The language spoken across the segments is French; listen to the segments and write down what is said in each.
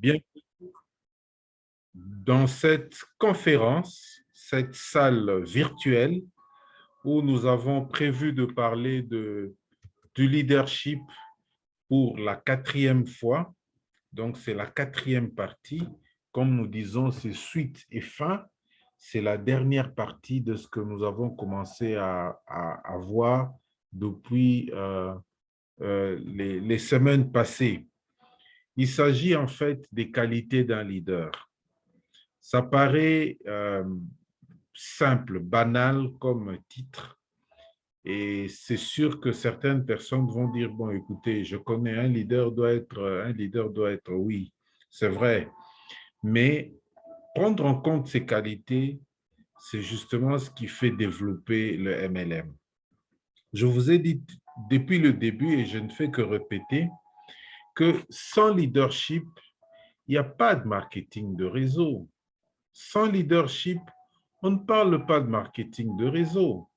Bien, dans cette conférence, cette salle virtuelle où nous avons prévu de parler du leadership pour la quatrième fois, donc c'est la quatrième partie, comme nous disons, c'est suite et fin, c'est la dernière partie de ce que nous avons commencé à voir depuis les semaines passées. Il s'agit en fait des qualités d'un leader. Ça paraît simple, banal comme titre, et c'est sûr que certaines personnes vont dire, bon, écoutez, je connais un leader doit être, oui, c'est vrai, mais prendre en compte ces qualités, c'est justement ce qui fait développer le MLM. Je vous ai dit depuis le début, et je ne fais que répéter, que sans leadership, il n'y a pas de marketing de réseau. Sans leadership, on ne parle pas de marketing de réseau.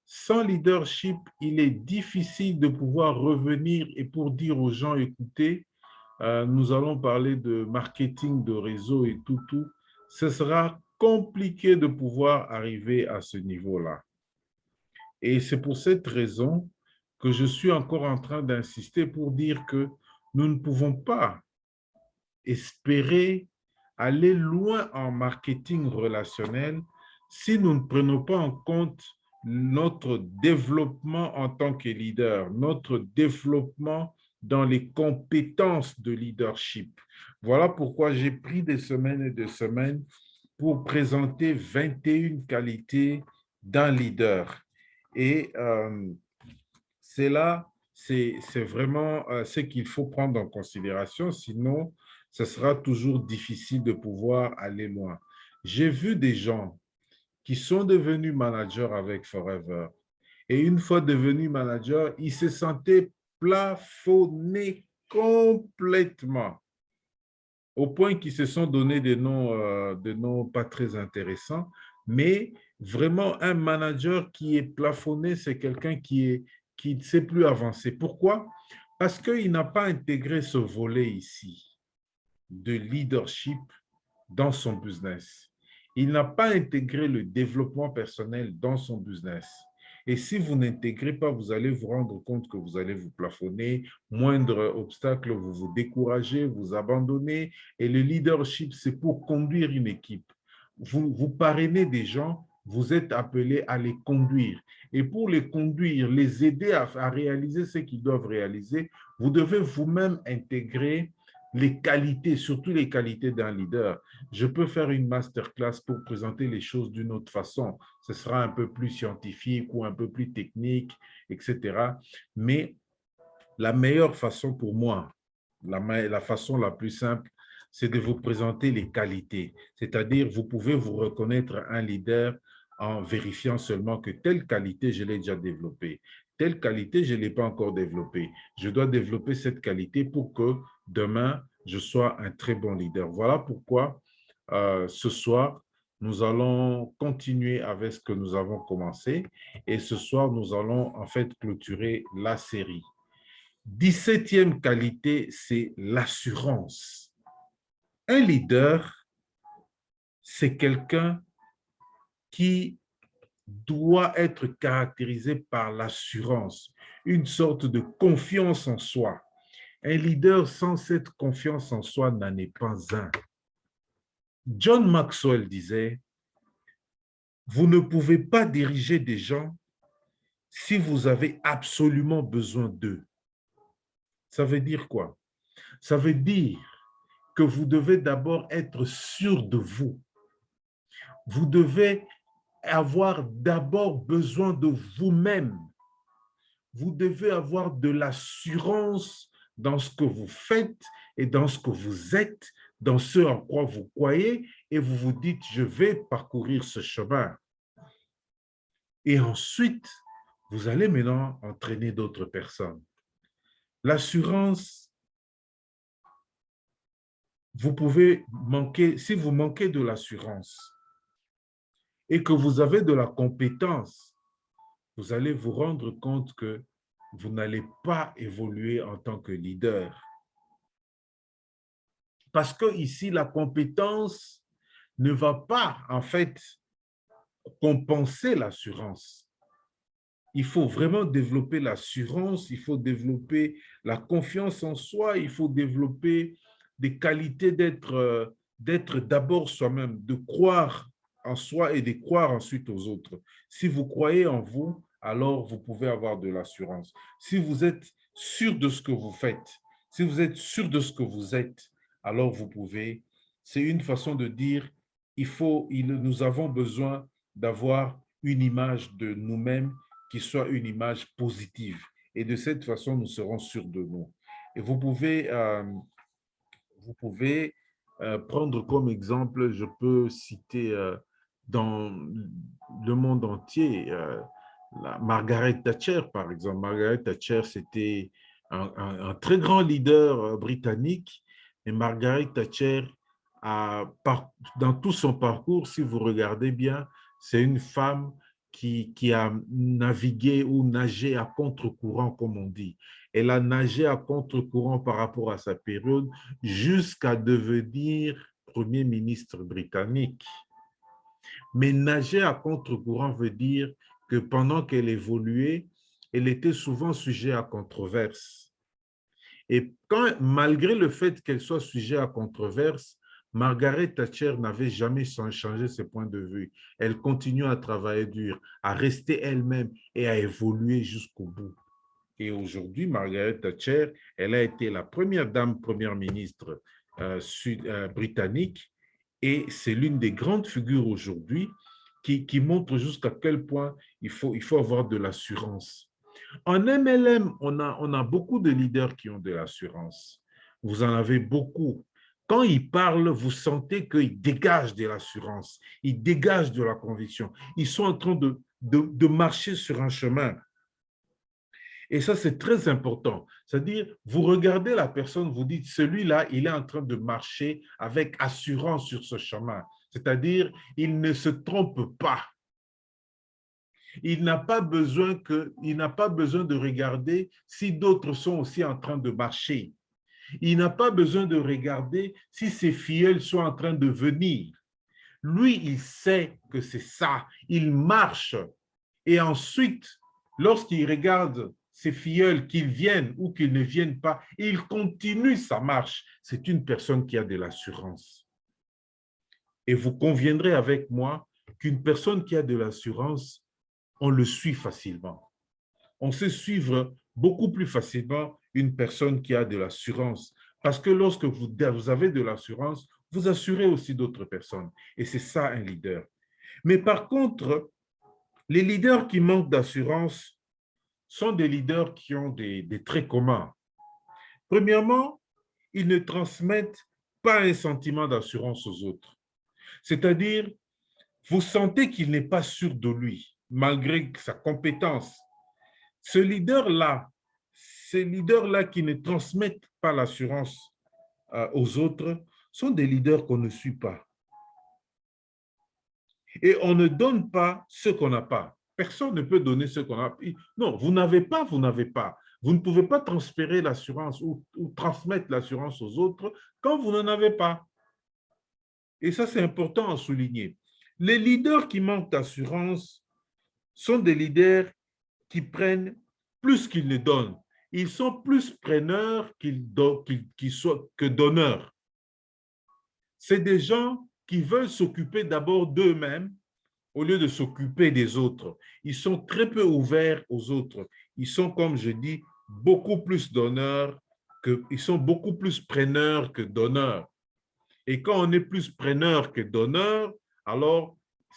Sans leadership, il est difficile de pouvoir revenir et pour dire aux gens, écoutez, nous allons parler de marketing de réseau et tout. Ce sera compliqué de pouvoir arriver à ce niveau-là. Et c'est pour cette raison que je suis encore en train d'insister pour dire que nous ne pouvons pas espérer aller loin en marketing relationnel si nous ne prenons pas en compte notre développement en tant que leader, notre développement dans les compétences de leadership. Voilà pourquoi j'ai pris des semaines et des semaines pour présenter 21 qualités d'un leader. Et c'est là, c'est vraiment ce qu'il faut prendre en considération, sinon, ce sera toujours difficile de pouvoir aller loin. J'ai vu des gens qui sont devenus managers avec Forever, et une fois devenus managers, ils se sentaient plafonnés complètement, au point qu'ils se sont donné des noms pas très intéressants, mais vraiment un manager qui est plafonné, c'est quelqu'un qui ne sait plus avancer. Pourquoi? Parce qu'il n'a pas intégré ce volet ici de leadership dans son business. Il n'a pas intégré le développement personnel dans son business. Et si vous n'intégrez pas, vous allez vous rendre compte que vous allez vous plafonner. Moindre obstacle, vous vous découragez, vous abandonnez. Et le leadership, c'est pour conduire une équipe. Vous parrainez des gens, vous êtes appelé à les conduire. Et pour les conduire, les aider à réaliser ce qu'ils doivent réaliser, vous devez vous-même intégrer les qualités, surtout les qualités d'un leader. Je peux faire une masterclass pour présenter les choses d'une autre façon. Ce sera un peu plus scientifique ou un peu plus technique, etc. Mais la meilleure façon pour moi, la façon la plus simple, c'est de vous présenter les qualités. C'est-à-dire, vous pouvez vous reconnaître un leader en vérifiant seulement que telle qualité, je l'ai déjà développée. Telle qualité, je ne l'ai pas encore développée. Je dois développer cette qualité pour que demain, je sois un très bon leader. Voilà pourquoi ce soir, nous allons continuer avec ce que nous avons commencé. Et ce soir, nous allons en fait clôturer la série. 17e qualité, c'est l'assurance. Un leader, c'est quelqu'un qui doit être caractérisé par l'assurance, une sorte de confiance en soi. Un leader sans cette confiance en soi n'en est pas un. John Maxwell disait, vous ne pouvez pas diriger des gens si vous avez absolument besoin d'eux. Ça veut dire quoi? Ça veut dire que vous devez d'abord être sûr de vous. Vous devez avoir d'abord besoin de vous-même. Vous devez avoir de l'assurance dans ce que vous faites et dans ce que vous êtes, dans ce en quoi vous croyez, et vous vous dites, je vais parcourir ce chemin. Et ensuite, vous allez maintenant entraîner d'autres personnes. L'assurance, vous pouvez manquer, si vous manquez de l'assurance et que vous avez de la compétence, vous allez vous rendre compte que vous n'allez pas évoluer en tant que leader. Parce que ici, la compétence ne va pas, en fait, compenser l'assurance. Il faut vraiment développer l'assurance, il faut développer la confiance en soi, il faut développer des qualités d'être d'abord soi-même, de croire en soi et de croire ensuite aux autres. Si vous croyez en vous, alors vous pouvez avoir de l'assurance. Si vous êtes sûr de ce que vous faites, si vous êtes sûr de ce que vous êtes, alors vous pouvez. C'est une façon de dire, nous avons besoin d'avoir une image de nous-mêmes qui soit une image positive. Et de cette façon, nous serons sûrs de nous. Et vous pouvez prendre comme exemple, je peux citer dans le monde entier, Margaret Thatcher, par exemple. Margaret Thatcher, c'était un très grand leader britannique. Et Margaret Thatcher, dans tout son parcours, si vous regardez bien, c'est une femme qui a navigué ou nagé à contre-courant, comme on dit. Elle a nagé à contre-courant par rapport à sa période jusqu'à devenir Premier ministre britannique. Mais nager à contre-courant veut dire que pendant qu'elle évoluait, elle était souvent sujet à controverse. Et malgré le fait qu'elle soit sujet à controverse, Margaret Thatcher n'avait jamais changé ses points de vue. Elle continue à travailler dur, à rester elle-même et à évoluer jusqu'au bout. Et aujourd'hui, Margaret Thatcher, elle a été la première dame première ministre britannique et c'est l'une des grandes figures aujourd'hui qui montre jusqu'à quel point il faut avoir de l'assurance. En MLM, on a beaucoup de leaders qui ont de l'assurance. Vous en avez beaucoup. Quand ils parlent, vous sentez qu'ils dégagent de l'assurance, ils dégagent de la conviction. Ils sont en train de marcher sur un chemin. Et ça, c'est très important. C'est-à-dire, vous regardez la personne, vous dites, celui-là, il est en train de marcher avec assurance sur ce chemin. C'est-à-dire, il ne se trompe pas. Il n'a pas besoin de regarder si d'autres sont aussi en train de marcher. Il n'a pas besoin de regarder si ses filleuls sont en train de venir. Lui, il sait que c'est ça. Il marche. Et ensuite, lorsqu'il regarde ses filleuls, qu'ils viennent ou qu'ils ne viennent pas, il continue sa marche. C'est une personne qui a de l'assurance. Et vous conviendrez avec moi qu'une personne qui a de l'assurance, on le suit facilement. On sait suivre beaucoup plus facilement une personne qui a de l'assurance. Parce que lorsque vous avez de l'assurance, vous assurez aussi d'autres personnes. Et c'est ça un leader. Mais par contre, les leaders qui manquent d'assurance sont des leaders qui ont des traits communs. Premièrement, ils ne transmettent pas un sentiment d'assurance aux autres. C'est-à-dire, vous sentez qu'il n'est pas sûr de lui, malgré sa compétence. Ces leaders-là qui ne transmettent pas l'assurance aux autres sont des leaders qu'on ne suit pas. Et on ne donne pas ce qu'on n'a pas. Personne ne peut donner ce qu'on a. Non, vous n'avez pas, vous n'avez pas. Vous ne pouvez pas transférer l'assurance ou transmettre l'assurance aux autres quand vous n'en avez pas. Et ça, c'est important à souligner. Les leaders qui manquent d'assurance sont des leaders qui prennent plus qu'ils ne donnent. Ils sont plus preneurs que donneurs. C'est des gens qui veulent s'occuper d'abord d'eux-mêmes au lieu de s'occuper des autres. Ils sont très peu ouverts aux autres. Ils sont, comme je dis, beaucoup plus ils sont beaucoup plus preneurs que donneurs. Et quand on est plus preneur que donneur, alors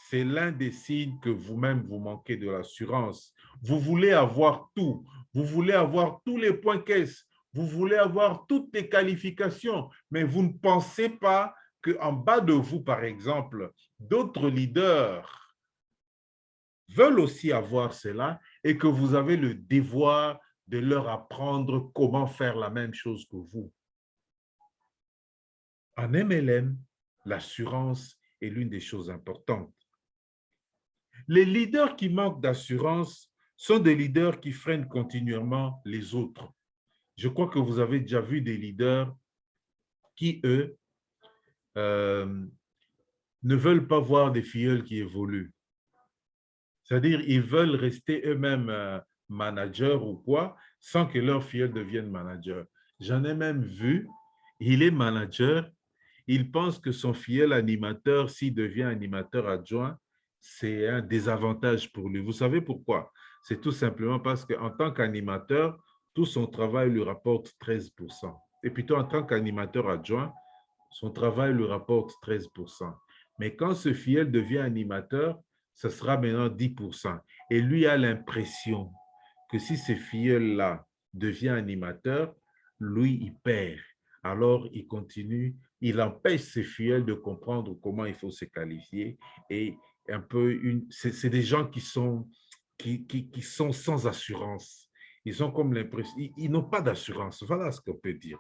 c'est l'un des signes que vous-même vous manquez de l'assurance. Vous voulez avoir tout. Vous voulez avoir tous les points caisse. Vous voulez avoir toutes les qualifications, mais vous ne pensez pas qu'en bas de vous, par exemple, d'autres leaders veulent aussi avoir cela et que vous avez le devoir de leur apprendre comment faire la même chose que vous. En MLM, l'assurance est l'une des choses importantes. Les leaders qui manquent d'assurance sont des leaders qui freinent continuellement les autres. Je crois que vous avez déjà vu des leaders qui, eux, euh, ne veulent pas voir des filleuls qui évoluent. C'est-à-dire, ils veulent rester eux-mêmes managers ou quoi, sans que leur filleul devienne manager. J'en ai même vu, il est manager, il pense que son filleul animateur, s'il devient animateur adjoint, c'est un désavantage pour lui. Vous savez pourquoi? C'est tout simplement parce qu'en tant qu'animateur, tout son travail lui rapporte 13%. Et plutôt en tant qu'animateur adjoint, son travail lui rapporte 13%. Mais quand ce filleul devient animateur, ce sera maintenant 10%. Et lui a l'impression que si ce filleul-là devient animateur, lui, il perd. Alors, il continue, il empêche ses filleuls de comprendre comment il faut se qualifier. Et un peu, c'est des gens qui sont sans assurance. Ils ont comme l'impression, ils n'ont pas d'assurance. Voilà ce qu'on peut dire.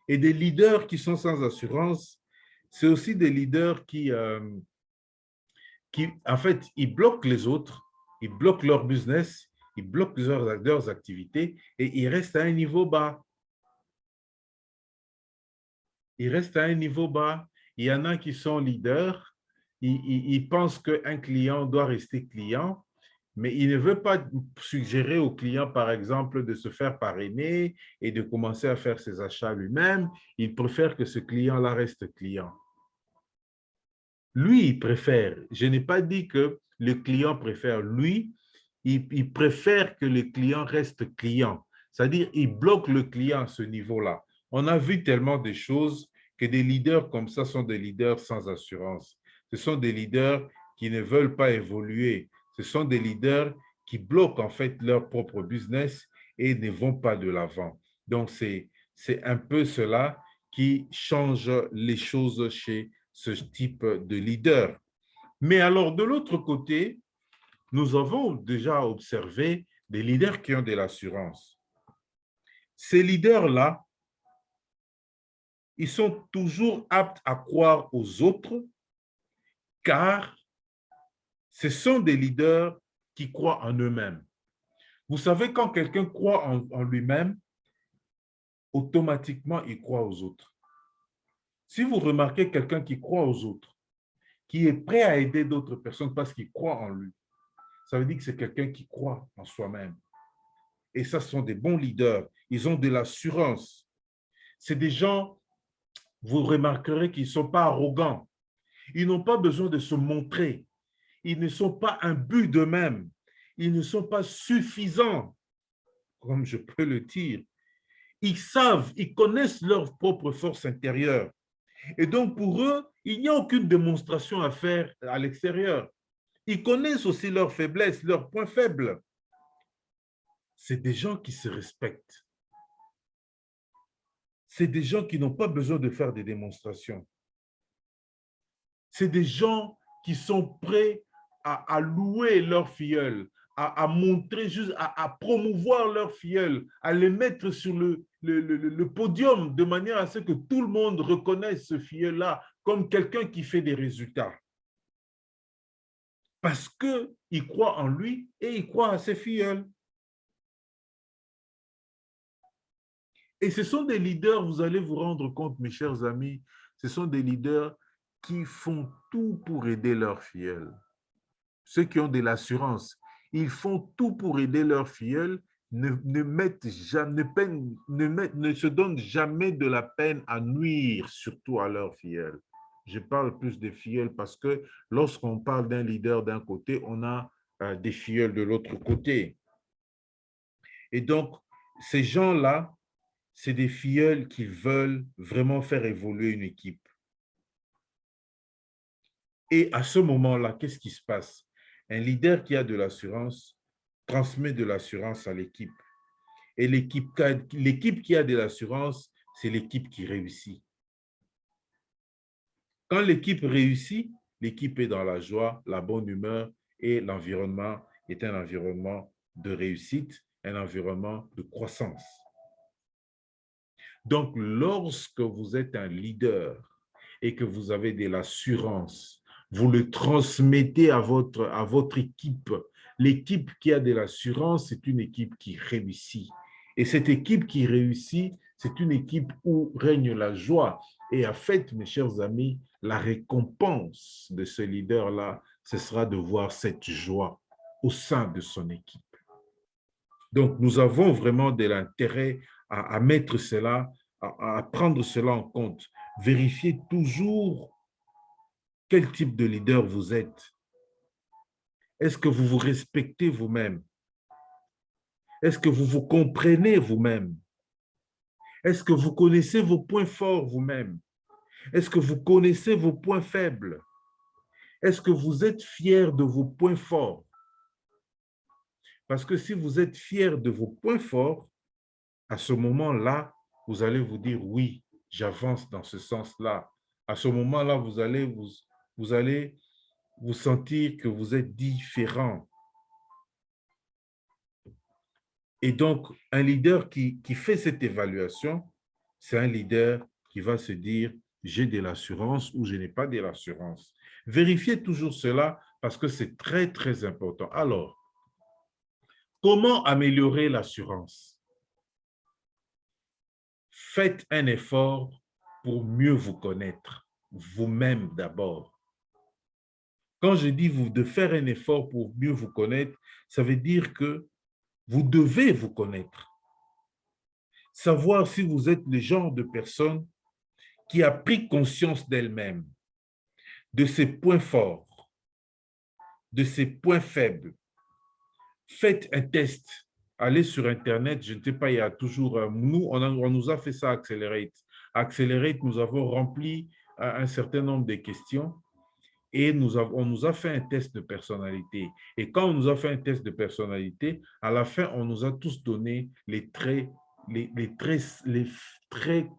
Et des leaders qui sont sans assurance, c'est aussi des leaders qui, en fait, ils bloquent les autres, ils bloquent leur business, ils bloquent leurs activités et ils restent à un niveau bas. Ils restent à un niveau bas. Il y en a qui sont leaders, ils pensent qu'un client doit rester client, mais il ne veut pas suggérer au client, par exemple, de se faire parrainer et de commencer à faire ses achats lui-même. Il préfère que ce client-là reste client. Lui, il préfère. Je n'ai pas dit que le client préfère. Lui, il préfère que le client reste client. C'est-à-dire, il bloque le client à ce niveau-là. On a vu tellement de choses que des leaders comme ça sont des leaders sans assurance. Ce sont des leaders qui ne veulent pas évoluer. Ce sont des leaders qui bloquent en fait leur propre business et ne vont pas de l'avant. Donc, c'est un peu cela qui change les choses chez ce type de leader. Mais alors, de l'autre côté, nous avons déjà observé des leaders qui ont de l'assurance. Ces leaders-là, ils sont toujours aptes à croire aux autres car ce sont des leaders qui croient en eux-mêmes. Vous savez, quand quelqu'un croit en lui-même, automatiquement, il croit aux autres. Si vous remarquez quelqu'un qui croit aux autres, qui est prêt à aider d'autres personnes parce qu'il croit en lui, ça veut dire que c'est quelqu'un qui croit en soi-même. Et ça, ce sont des bons leaders. Ils ont de l'assurance. C'est des gens, vous remarquerez qu'ils ne sont pas arrogants. Ils n'ont pas besoin de se montrer. Ils ne sont pas un but d'eux-mêmes. Ils ne sont pas suffisants, comme je peux le dire. Ils savent, ils connaissent leur propre force intérieure. Et donc, pour eux, il n'y a aucune démonstration à faire à l'extérieur. Ils connaissent aussi leurs faiblesses, leurs points faibles. C'est des gens qui se respectent. C'est des gens qui n'ont pas besoin de faire des démonstrations. C'est des gens qui sont prêts à louer leur filleul, à montrer, juste à promouvoir leur filleul, à les mettre sur le podium de manière à ce que tout le monde reconnaisse ce filleul-là comme quelqu'un qui fait des résultats. Parce qu'il croit en lui et il croit à ses filleuls. Et ce sont des leaders, vous allez vous rendre compte, mes chers amis, ce sont des leaders qui font tout pour aider leurs filleuls. Ceux qui ont de l'assurance, ils font tout pour aider leurs filleuls, ne se donnent jamais de la peine à nuire, surtout à leurs filleuls. Je parle plus des filleuls parce que lorsqu'on parle d'un leader d'un côté, on a des filleuls de l'autre côté. Et donc, ces gens-là, c'est des filleuls qui veulent vraiment faire évoluer une équipe. Et à ce moment-là, qu'est-ce qui se passe? Un leader qui a de l'assurance transmet de l'assurance à l'équipe. Et l'équipe qui a de l'assurance, c'est l'équipe qui réussit. Quand l'équipe réussit, l'équipe est dans la joie, la bonne humeur et l'environnement est un environnement de réussite, un environnement de croissance. Donc, lorsque vous êtes un leader et que vous avez de l'assurance, vous le transmettez à votre équipe. L'équipe qui a de l'assurance, c'est une équipe qui réussit. Et cette équipe qui réussit, C'est une équipe où règne la joie. Et en fait, mes chers amis, la récompense de ce leader-là, ce sera de voir cette joie au sein de son équipe. Donc, nous avons vraiment de l'intérêt à mettre cela, à prendre cela en compte. Vérifiez toujours quel type de leader vous êtes. Est-ce que vous vous respectez vous-même? Est-ce que vous vous comprenez vous-même? Est-ce que vous connaissez vos points forts vous-même? Est-ce que vous connaissez vos points faibles? Est-ce que vous êtes fier de vos points forts? Parce que si vous êtes fier de vos points forts, à ce moment-là, vous allez vous dire, oui, j'avance dans ce sens-là. À ce moment-là, vous allez vous sentir que vous êtes différent. Et donc, un leader qui fait cette évaluation, c'est un leader qui va se dire, j'ai de l'assurance ou je n'ai pas de l'assurance. Vérifiez toujours cela parce que c'est très, très important. Alors, comment améliorer l'assurance? Faites un effort pour mieux vous connaître, vous-même d'abord. Quand je dis de faire un effort pour mieux vous connaître, ça veut dire que vous devez vous connaître. Savoir si vous êtes le genre de personne qui a pris conscience d'elle-même, de ses points forts, de ses points faibles. Faites un test. Allez sur Internet, je ne sais pas, il y a toujours... Nous, on nous a fait ça à Accelerate. À Accelerate, nous avons rempli un certain nombre de questions et on nous a fait un test de personnalité. Et quand on nous a fait un test de personnalité, à la fin, on nous a tous donné les traits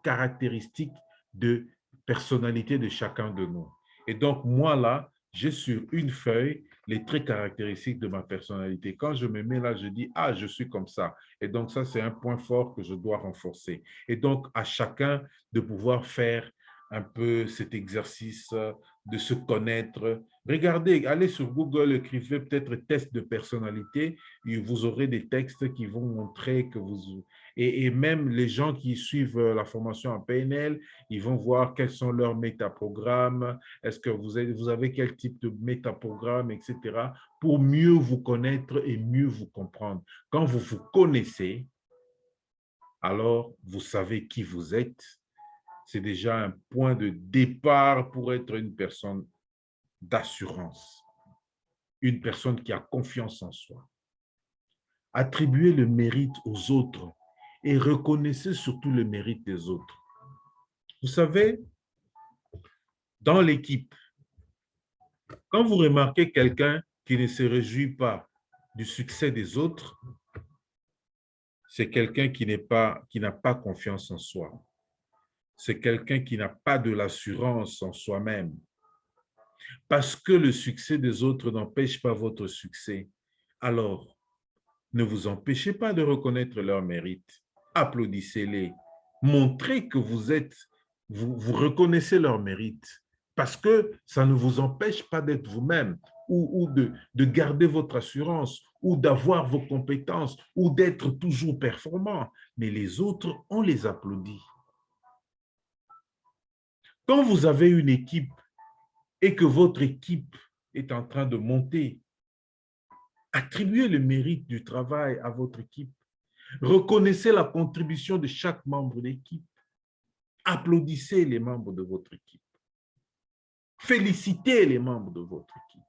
caractéristiques de personnalité de chacun de nous. Et donc, moi, là, j'ai sur une feuille les traits caractéristiques de ma personnalité. Quand je me mets là, je dis, ah, je suis comme ça. Et donc, ça, c'est un point fort que je dois renforcer. Et donc, à chacun de pouvoir faire un peu cet exercice de se connaître. Regardez, allez sur Google, écrivez peut-être test de personnalité, et vous aurez des textes qui vont montrer que vous... Et même les gens qui suivent la formation en PNL, ils vont voir quels sont leurs métaprogrammes, est-ce que vous avez quel type de métaprogramme, etc., pour mieux vous connaître et mieux vous comprendre. Quand vous vous connaissez, alors vous savez qui vous êtes. C'est déjà un point de départ pour être une personne d'assurance, une personne qui a confiance en soi. Attribuez le mérite aux autres et reconnaissez surtout le mérite des autres. Vous savez, dans l'équipe, quand vous remarquez quelqu'un qui ne se réjouit pas du succès des autres, c'est quelqu'un qui n'a pas confiance en soi. C'est quelqu'un qui n'a pas de l'assurance en soi-même. Parce que le succès des autres n'empêche pas votre succès, alors ne vous empêchez pas de reconnaître leur mérite. Applaudissez-les. Montrez que vous reconnaissez leur mérite parce que ça ne vous empêche pas d'être vous-même ou de garder votre assurance ou d'avoir vos compétences ou d'être toujours performant. Mais les autres, on les applaudit. Quand vous avez une équipe et que votre équipe est en train de monter, attribuez le mérite du travail à votre équipe. Reconnaissez la contribution de chaque membre d'équipe. Applaudissez les membres de votre équipe. Félicitez les membres de votre équipe.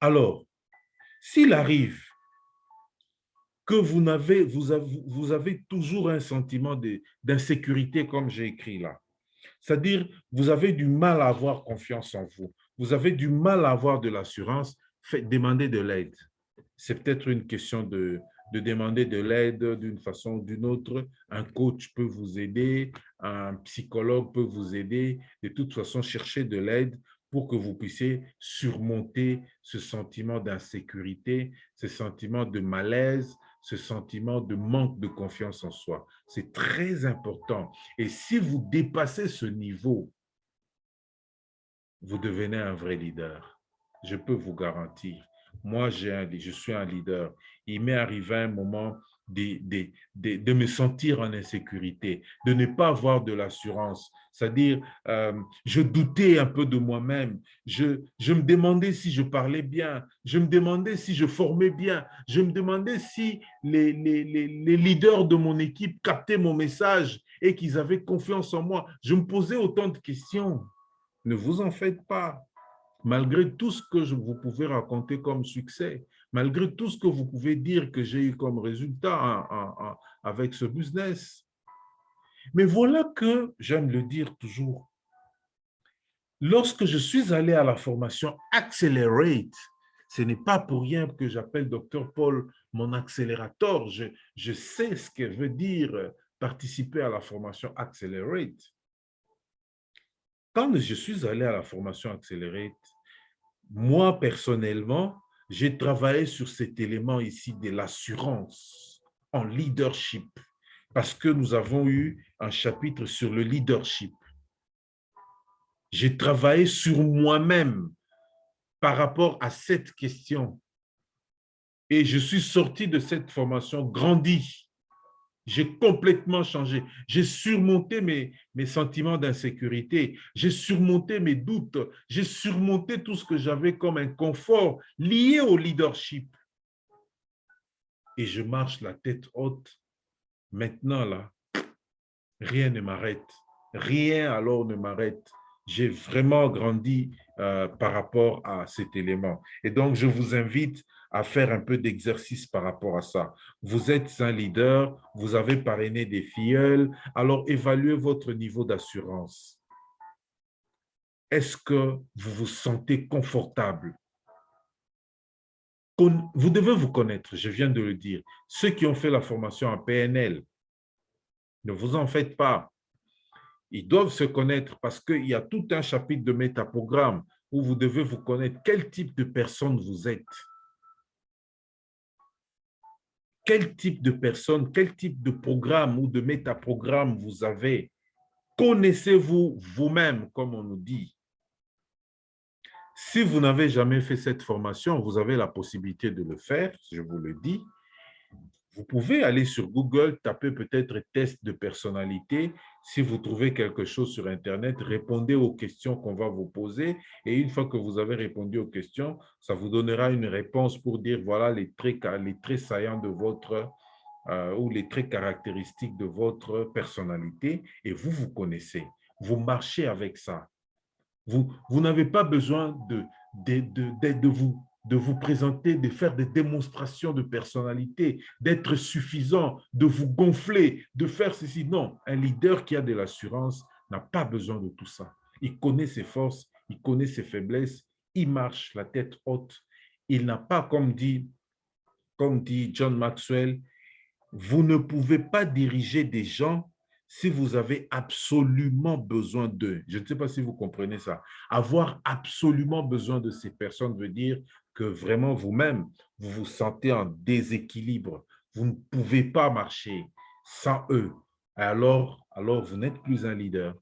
Alors, s'il arrive que vous avez toujours un sentiment d'insécurité, comme j'ai écrit là, c'est-à-dire vous avez du mal à avoir confiance en vous, vous avez du mal à avoir de l'assurance, demandez de l'aide. C'est peut-être une question de demander de l'aide d'une façon ou d'une autre. Un coach peut vous aider, un psychologue peut vous aider. De toute façon, cherchez de l'aide pour que vous puissiez surmonter ce sentiment d'insécurité, ce sentiment de malaise, ce sentiment de manque de confiance en soi. C'est très important. Et si vous dépassez ce niveau, vous devenez un vrai leader. Je peux vous garantir. Moi, je suis un leader. Il m'est arrivé un moment de me sentir en insécurité, de ne pas avoir de l'assurance. C'est-à-dire, je doutais un peu de moi-même. Je me demandais si je parlais bien. Je me demandais si je formais bien. Je me demandais si les leaders de mon équipe captaient mon message et qu'ils avaient confiance en moi. Je me posais autant de questions. Ne vous en faites pas. Malgré tout ce que vous pouvez raconter comme succès, malgré tout ce que vous pouvez dire que j'ai eu comme résultat avec ce business. Mais voilà que, j'aime le dire toujours, lorsque je suis allé à la formation Accelerate, ce n'est pas pour rien que j'appelle Dr. Paul mon accélérateur. Je sais ce que veut dire participer à la formation Accelerate. Quand je suis allé à la formation Accelerate, moi, personnellement, j'ai travaillé sur cet élément ici de l'assurance en leadership parce que nous avons eu un chapitre sur le leadership. J'ai travaillé sur moi-même par rapport à cette question et je suis sorti de cette formation grandi. J'ai complètement changé. J'ai surmonté mes sentiments d'insécurité. J'ai surmonté mes doutes. J'ai surmonté tout ce que j'avais comme inconfort lié au leadership. Et je marche la tête haute. Maintenant, là, rien ne m'arrête. Rien alors ne m'arrête. J'ai vraiment grandi par rapport à cet élément. Et donc, je vous invite à faire un peu d'exercice par rapport à ça. Vous êtes un leader, vous avez parrainé des filleuls, alors évaluez votre niveau d'assurance. Est-ce que vous vous sentez confortable? Vous devez vous connaître, je viens de le dire. Ceux qui ont fait la formation en PNL, ne vous en faites pas. Ils doivent se connaître parce qu'il y a tout un chapitre de métaprogramme où vous devez vous connaître quel type de personne vous êtes. Quel type de personne, quel type de programme ou de métaprogramme vous avez. Connaissez-vous vous-même, comme on nous dit. Si vous n'avez jamais fait cette formation, vous avez la possibilité de le faire, je vous le dis. Vous pouvez aller sur Google, taper peut-être test de personnalité. Si vous trouvez quelque chose sur Internet, répondez aux questions qu'on va vous poser. Et une fois que vous avez répondu aux questions, ça vous donnera une réponse pour dire voilà les traits saillants de votre ou les traits caractéristiques de votre personnalité. Et vous vous connaissez. Vous marchez avec ça. Vous n'avez pas besoin de vous présenter, de faire des démonstrations de personnalité, d'être suffisant, de vous gonfler, de faire ceci. Non, un leader qui a de l'assurance n'a pas besoin de tout ça. Il connaît ses forces, il connaît ses faiblesses, il marche la tête haute. Il n'a pas, comme dit John Maxwell, vous ne pouvez pas diriger des gens si vous avez absolument besoin d'eux. Je ne sais pas si vous comprenez ça. Avoir absolument besoin de ces personnes veut dire que vraiment vous-même, vous vous sentez en déséquilibre. Vous ne pouvez pas marcher sans eux. Alors vous n'êtes plus un leader.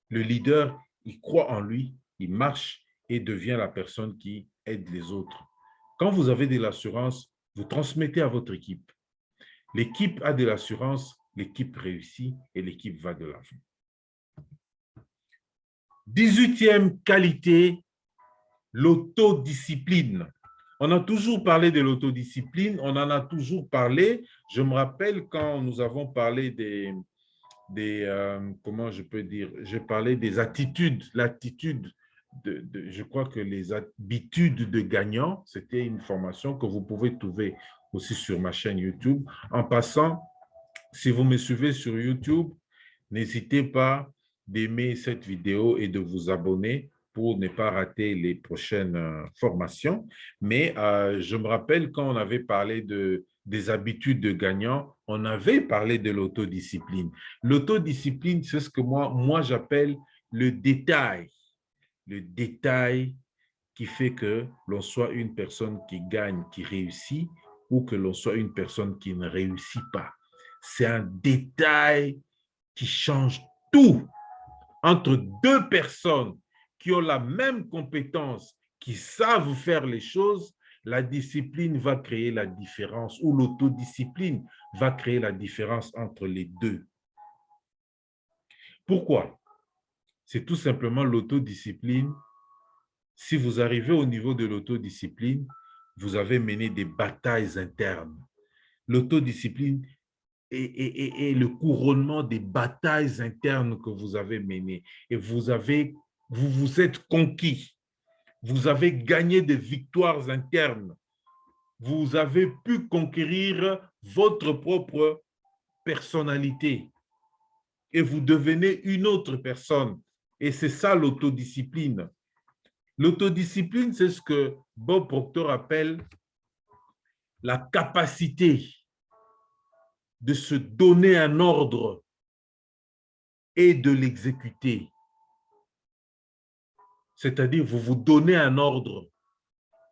Le leader, il croit en lui, il marche et devient la personne qui aide les autres. Quand vous avez de l'assurance, vous transmettez à votre équipe. L'équipe a de l'assurance, l'équipe réussit et l'équipe va de l'avant. 18e qualité, l'autodiscipline. On a toujours parlé de l'autodiscipline, on en a toujours parlé. Je me rappelle quand nous avons parlé comment je peux dire, j'ai parlé des attitudes, l'attitude je crois que les habitudes de gagnant, c'était une formation que vous pouvez trouver aussi sur ma chaîne YouTube. En passant, si vous me suivez sur YouTube, n'hésitez pas d'aimer cette vidéo et de vous abonner pour ne pas rater les prochaines formations. Mais je me rappelle quand on avait parlé des habitudes de gagnant, on avait parlé de l'autodiscipline. L'autodiscipline, c'est ce que moi j'appelle le détail. Le détail qui fait que l'on soit une personne qui gagne, qui réussit, ou que l'on soit une personne qui ne réussit pas. C'est un détail qui change tout entre deux personnes qui ont la même compétence, qui savent faire les choses. la discipline va créer la différence ou l'autodiscipline va créer la différence entre les deux. Pourquoi? C'est tout simplement l'autodiscipline. Si vous arrivez au niveau de l'autodiscipline, vous avez mené des batailles internes. L'autodiscipline est le couronnement des batailles internes que vous avez menées. Et vous vous êtes conquis. Vous avez gagné des victoires internes. Vous avez pu conquérir votre propre personnalité. Et vous devenez une autre personne. Et c'est ça l'autodiscipline. L'autodiscipline, c'est ce que Bob Proctor appelle la capacité de se donner un ordre et de l'exécuter. C'est-à-dire, vous vous donnez un ordre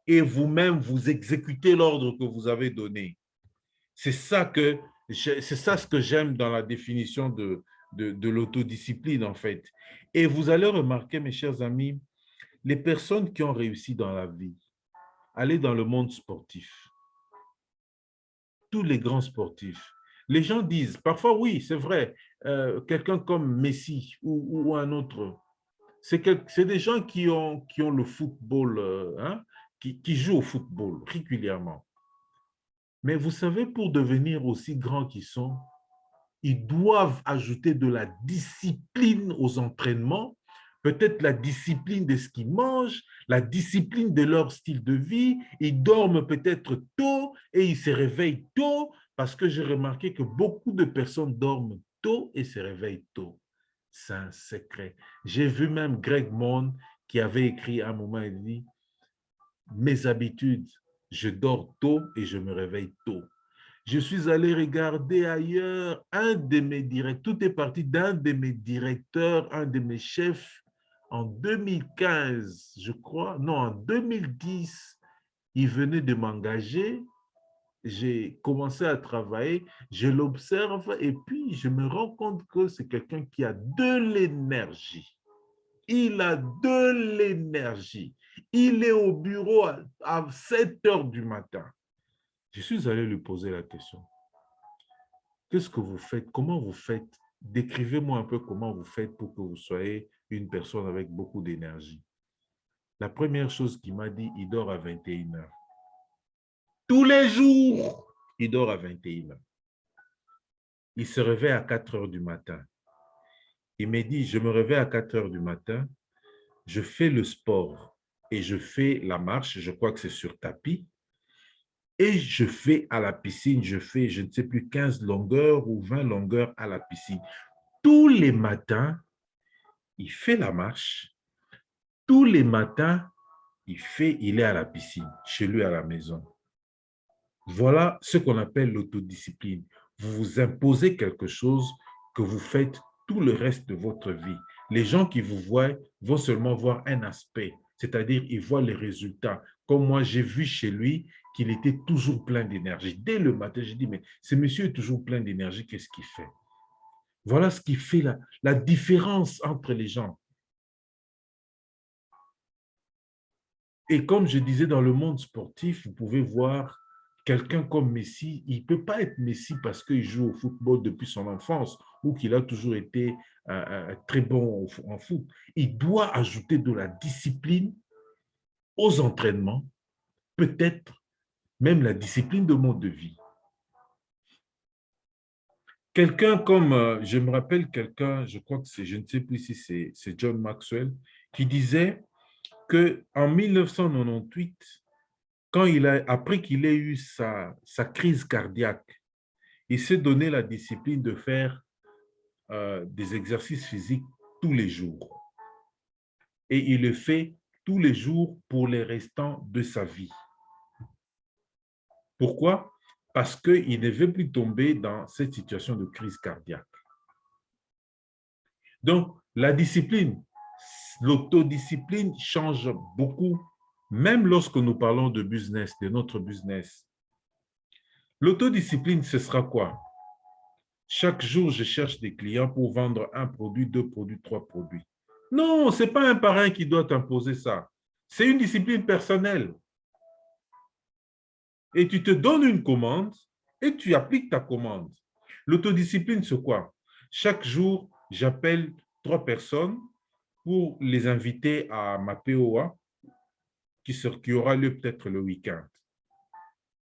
et vous-même, vous exécutez l'ordre que vous avez donné. C'est ça ce que j'aime dans la définition de l'autodiscipline, en fait. Et vous allez remarquer, mes chers amis, les personnes qui ont réussi dans la vie, allez dans le monde sportif, tous les grands sportifs, les gens disent, parfois oui, c'est vrai, quelqu'un comme Messi ou un autre, c'est des gens qui ont le football, qui jouent au football régulièrement. Mais vous savez, pour devenir aussi grands qu'ils sont, ils doivent ajouter de la discipline aux entraînements, peut-être la discipline de ce qu'ils mangent, la discipline de leur style de vie. Ils dorment peut-être tôt et ils se réveillent tôt, parce que j'ai remarqué que beaucoup de personnes dorment tôt et se réveillent tôt. C'est un secret. J'ai vu même Greg Mond qui avait écrit à un moment, il dit, mes habitudes, je dors tôt et je me réveille tôt. Je suis allé regarder ailleurs un de mes directeurs, tout est parti d'un de mes directeurs, un de mes chefs en 2015, je crois, non, en 2010, il venait de m'engager, j'ai commencé à travailler, je l'observe et puis je me rends compte que c'est quelqu'un qui a de l'énergie. Il a de l'énergie. Il est au bureau à 7 heures du matin. Je suis allé lui poser la question. Qu'est-ce que vous faites? Comment vous faites? Décrivez-moi un peu comment vous faites pour que vous soyez une personne avec beaucoup d'énergie. La première chose qu'il m'a dit, il dort à 21 heures. Tous les jours, il dort à 21 heures. Il se réveille à 4 heures du matin. Il m'a dit, je me réveille à 4 heures du matin, je fais le sport et je fais la marche, je crois que c'est sur tapis, et je fais à la piscine, je fais, je ne sais plus, 15 longueurs ou 20 longueurs à la piscine. Tous les matins, il fait la marche. Tous les matins, il est à la piscine, chez lui à la maison. Voilà ce qu'on appelle l'autodiscipline. Vous vous imposez quelque chose que vous faites tout le reste de votre vie. Les gens qui vous voient vont seulement voir un aspect, c'est-à-dire ils voient les résultats. Comme moi, j'ai vu chez lui qu'il était toujours plein d'énergie. Dès le matin, j'ai dit, mais ce monsieur est toujours plein d'énergie, qu'est-ce qu'il fait? Voilà ce qui fait la différence entre les gens. Et comme je disais, dans le monde sportif, vous pouvez voir quelqu'un comme Messi, il ne peut pas être Messi parce qu'il joue au football depuis son enfance ou qu'il a toujours été très bon en foot. Il doit ajouter de la discipline aux entraînements, peut-être même la discipline de mode de vie. Quelqu'un comme, je me rappelle quelqu'un, je crois que c'est, je ne sais plus si c'est John Maxwell, qui disait qu'en 1998, après qu'il ait eu sa crise cardiaque, il s'est donné la discipline de faire des exercices physiques tous les jours. Et il le fait tous les jours pour les restants de sa vie. Pourquoi? Parce qu'il ne veut plus tomber dans cette situation de crise cardiaque. Donc, la discipline, l'autodiscipline change beaucoup, même lorsque nous parlons de business, de notre business. L'autodiscipline, ce sera quoi? Chaque jour, je cherche des clients pour vendre un produit, 2 produits, 3 produits. Non, ce n'est pas un parrain qui doit t'imposer ça. C'est une discipline personnelle. et tu te donnes une commande et tu appliques ta commande. L'autodiscipline, c'est quoi? Chaque jour, j'appelle 3 personnes pour les inviter à ma POA qui aura lieu peut-être le week-end.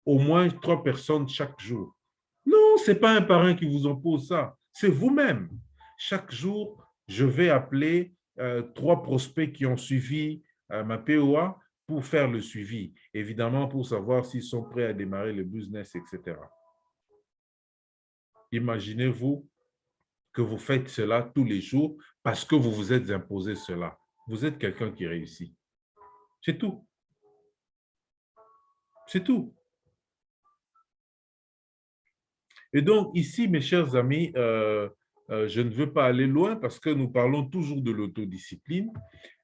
Au moins 3 personnes chaque jour. Non, ce n'est pas un parrain qui vous impose ça, c'est vous-même. Chaque jour, je vais appeler 3 prospects qui ont suivi ma POA pour faire le suivi, évidemment pour savoir s'ils sont prêts à démarrer le business, etc. Imaginez-vous que vous faites cela tous les jours parce que vous vous êtes imposé cela. Vous êtes quelqu'un qui réussit. C'est tout. C'est tout. Et donc, ici, mes chers amis, je ne veux pas aller loin parce que nous parlons toujours de l'autodiscipline.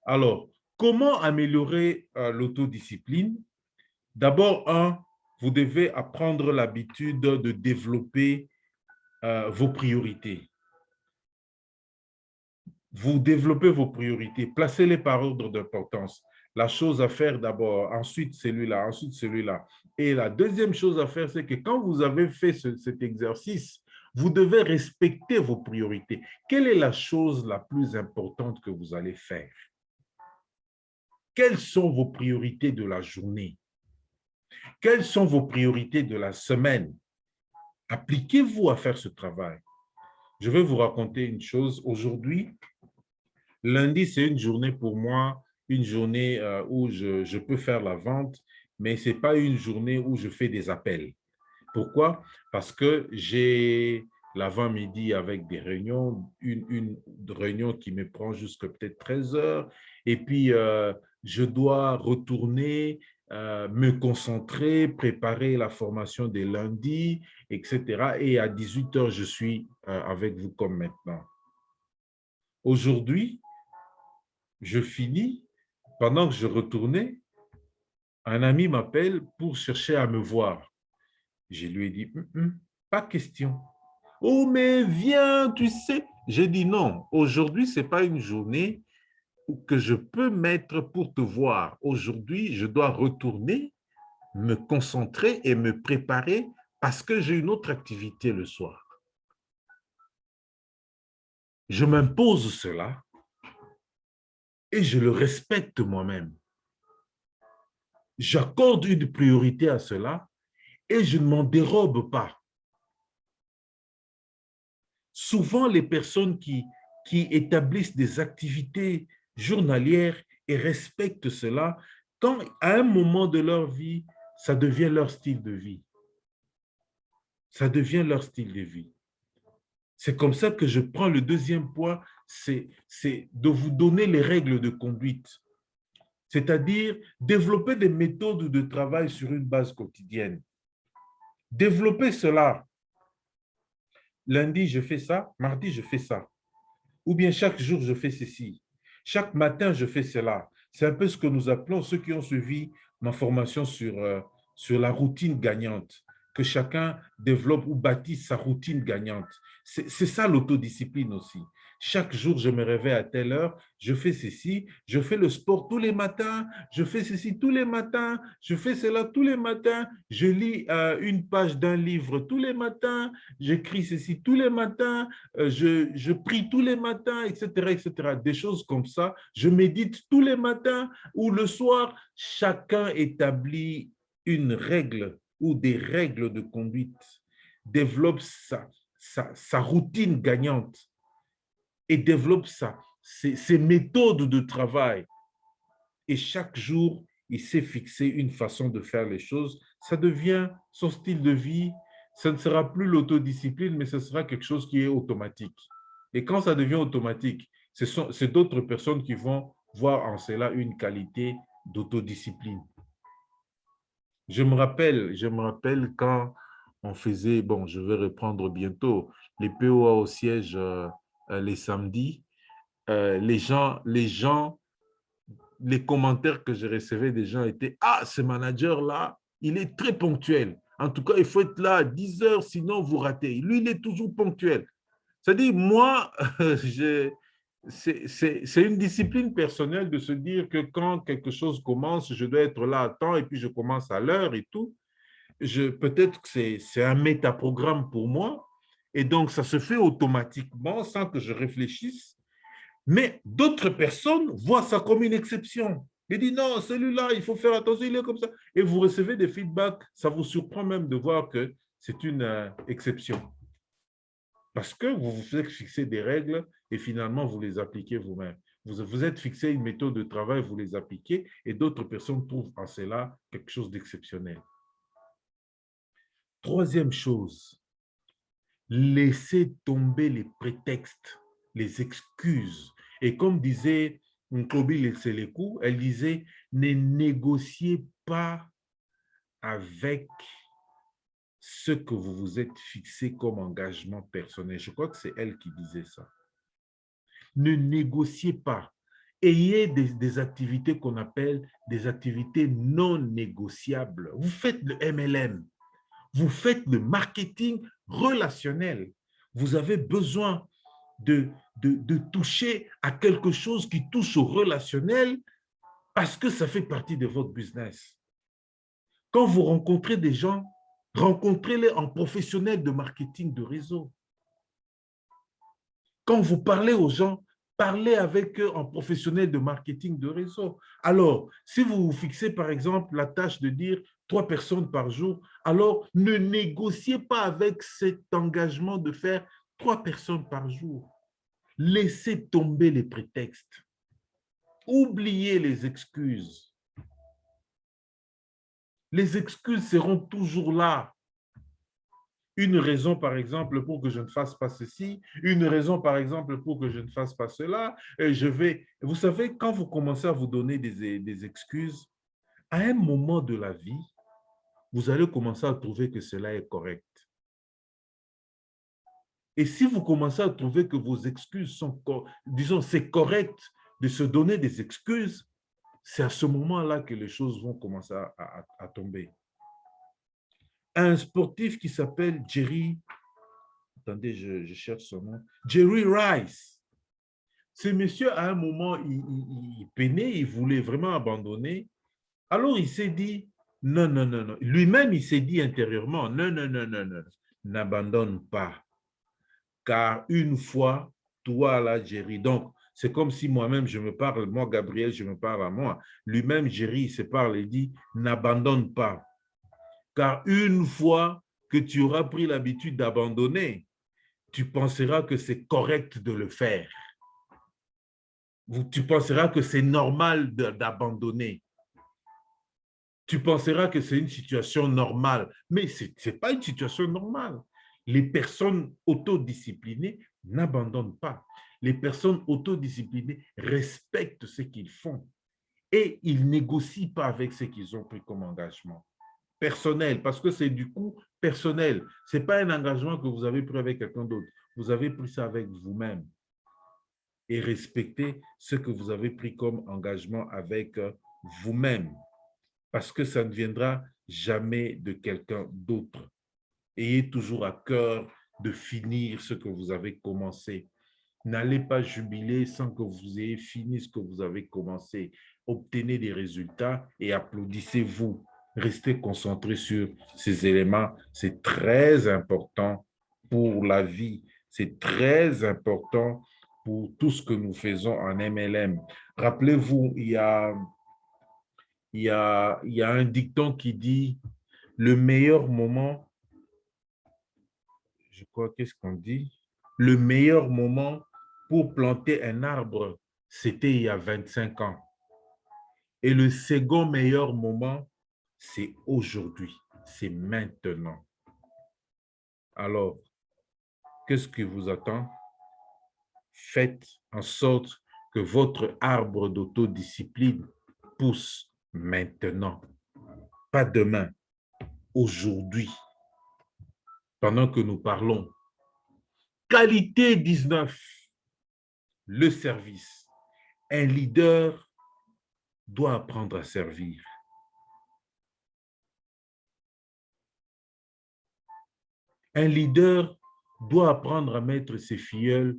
Alors, comment améliorer l'autodiscipline? D'abord, vous devez apprendre l'habitude de développer vos priorités. Vous développez vos priorités, placez-les par ordre d'importance. La chose à faire d'abord, ensuite celui-là, ensuite celui-là. Et la deuxième chose à faire, c'est que quand vous avez fait cet exercice, vous devez respecter vos priorités. Quelle est la chose la plus importante que vous allez faire? Quelles sont vos priorités de la journée? Quelles sont vos priorités de la semaine? Appliquez-vous à faire ce travail. Je vais vous raconter une chose. Aujourd'hui, lundi, c'est une journée pour moi, une journée où je peux faire la vente, mais ce n'est pas une journée où je fais des appels. Pourquoi? Parce que j'ai l'avant-midi avec des réunions, une réunion qui me prend jusqu'à peut-être 13 heures, et puis je dois retourner, me concentrer, préparer la formation des lundis, etc. Et à 18 heures, je suis avec vous comme maintenant. Aujourd'hui, je finis, pendant que je retournais, un ami m'appelle pour chercher à me voir. Je lui ai dit, pas question. Oh, mais viens, tu sais. J'ai dit non, aujourd'hui, ce n'est pas une journée que je peux mettre pour te voir. Aujourd'hui, je dois retourner, me concentrer et me préparer parce que j'ai une autre activité le soir. Je m'impose cela et je le respecte moi-même. J'accorde une priorité à cela et je ne m'en dérobe pas. Souvent, les personnes qui établissent des activités journalières et respectent cela, quand à un moment de leur vie, ça devient leur style de vie. Ça devient leur style de vie. C'est comme ça que je prends le deuxième point, c'est de vous donner les règles de conduite. C'est-à-dire développer des méthodes de travail sur une base quotidienne. Développer cela. Lundi, je fais ça. Mardi, je fais ça. Ou bien chaque jour, je fais ceci. Chaque matin, je fais cela. C'est un peu ce que nous appelons, ceux qui ont suivi ma formation sur la routine gagnante, que chacun développe ou bâtisse sa routine gagnante. C'est ça l'autodiscipline aussi. Chaque jour, je me réveille à telle heure, je fais ceci, je fais le sport tous les matins, je fais ceci tous les matins, je fais cela tous les matins, je lis une page d'un livre tous les matins, j'écris ceci tous les matins, je prie tous les matins, etc., etc. Des choses comme ça. Je médite tous les matins ou le soir. Chacun établit une règle ou des règles de conduite, développe sa routine gagnante et développe ses méthodes de travail. Et chaque jour, il s'est fixé une façon de faire les choses. Ça devient son style de vie. Ce ne sera plus l'autodiscipline, mais ce sera quelque chose qui est automatique. Et quand ça devient automatique, c'est d'autres personnes qui vont voir en cela une qualité d'autodiscipline. Je me rappelle quand on faisait, bon, je vais reprendre bientôt, les POA au siège les samedis, les commentaires que je recevais des gens étaient, ah, ce manager-là, il est très ponctuel. En tout cas, il faut être là à 10 heures, sinon vous ratez. Lui, il est toujours ponctuel. C'est-à-dire, moi, c'est une discipline personnelle de se dire que quand quelque chose commence, je dois être là à temps et puis je commence à l'heure et tout. peut-être que c'est un métaprogramme pour moi, et donc ça se fait automatiquement sans que je réfléchisse, mais d'autres personnes voient ça comme une exception. Ils disent non, celui-là, il faut faire attention, il est comme ça. Et vous recevez des feedbacks, ça vous surprend même de voir que c'est une exception. Parce que vous vous êtes fixé des règles et finalement, vous les appliquez vous-même. Vous êtes fixé une méthode de travail, vous les appliquez et d'autres personnes trouvent en cela quelque chose d'exceptionnel. Troisième chose, laissez tomber les prétextes, les excuses. Et comme disait Nkobi Selekou, elle disait, ne négociez pas avec ce que vous vous êtes fixé comme engagement personnel. Je crois que c'est elle qui disait ça. Ne négociez pas. Ayez des activités qu'on appelle des activités non négociables. Vous faites le MLM, vous faites le marketing relationnel. Vous avez besoin de toucher à quelque chose qui touche au relationnel parce que ça fait partie de votre business. Quand vous rencontrez des gens, rencontrez-les en professionnel de marketing de réseau. Quand vous parlez aux gens, parlez avec eux en professionnel de marketing de réseau. Alors, si vous vous fixez par exemple la tâche de dire 3 personnes par jour, alors ne négociez pas avec cet engagement de faire 3 personnes par jour. Laissez tomber les prétextes. Oubliez les excuses. Les excuses seront toujours là. Une raison, par exemple, pour que je ne fasse pas ceci, une raison, par exemple, pour que je ne fasse pas cela. Et vous savez, quand vous commencez à vous donner des excuses, à un moment de la vie, vous allez commencer à trouver que cela est correct. Et si vous commencez à trouver que vos excuses sont, disons, c'est correct de se donner des excuses, c'est à ce moment-là que les choses vont commencer à tomber. Un sportif qui s'appelle Jerry, attendez, je cherche son nom, Jerry Rice. Ce monsieur, à un moment, il peinait, il voulait vraiment abandonner. Alors, il s'est dit, non, non, non, non. Lui-même, il s'est dit intérieurement, non, non, non, non, non, n'abandonne pas. Car une fois, toi, là, Jerry, donc, c'est comme si moi-même, je me parle, moi, Gabriel, je me parle à moi. Lui-même, Jerry, il se parle et dit, n'abandonne pas. Car une fois que tu auras pris l'habitude d'abandonner, tu penseras que c'est correct de le faire. Tu penseras que c'est normal d'abandonner. Tu penseras que c'est une situation normale, mais ce n'est pas une situation normale. Les personnes autodisciplinées n'abandonnent pas. Les personnes autodisciplinées respectent ce qu'ils font et ils négocient pas avec ce qu'ils ont pris comme engagement personnel, parce que c'est du coup personnel. Ce n'est pas un engagement que vous avez pris avec quelqu'un d'autre. Vous avez pris ça avec vous-même. Et respectez ce que vous avez pris comme engagement avec vous-même, parce que ça ne viendra jamais de quelqu'un d'autre. Ayez toujours à cœur de finir ce que vous avez commencé. N'allez pas jubiler sans que vous ayez fini ce que vous avez commencé. Obtenez des résultats et applaudissez-vous. Restez concentré sur ces éléments. C'est très important pour la vie. C'est très important pour tout ce que nous faisons en MLM. Rappelez-vous, il y a un dicton qui dit le meilleur moment, je crois, qu'est-ce qu'on dit? Le meilleur moment pour planter un arbre, c'était il y a 25 ans. Et le second meilleur moment, c'est aujourd'hui, c'est maintenant. Alors, qu'est-ce qui vous attend? Faites en sorte que votre arbre d'autodiscipline pousse maintenant, pas demain, aujourd'hui, pendant que nous parlons. Qualité 19, le service. Un leader doit apprendre à servir. Un leader doit apprendre à mettre ses filleuls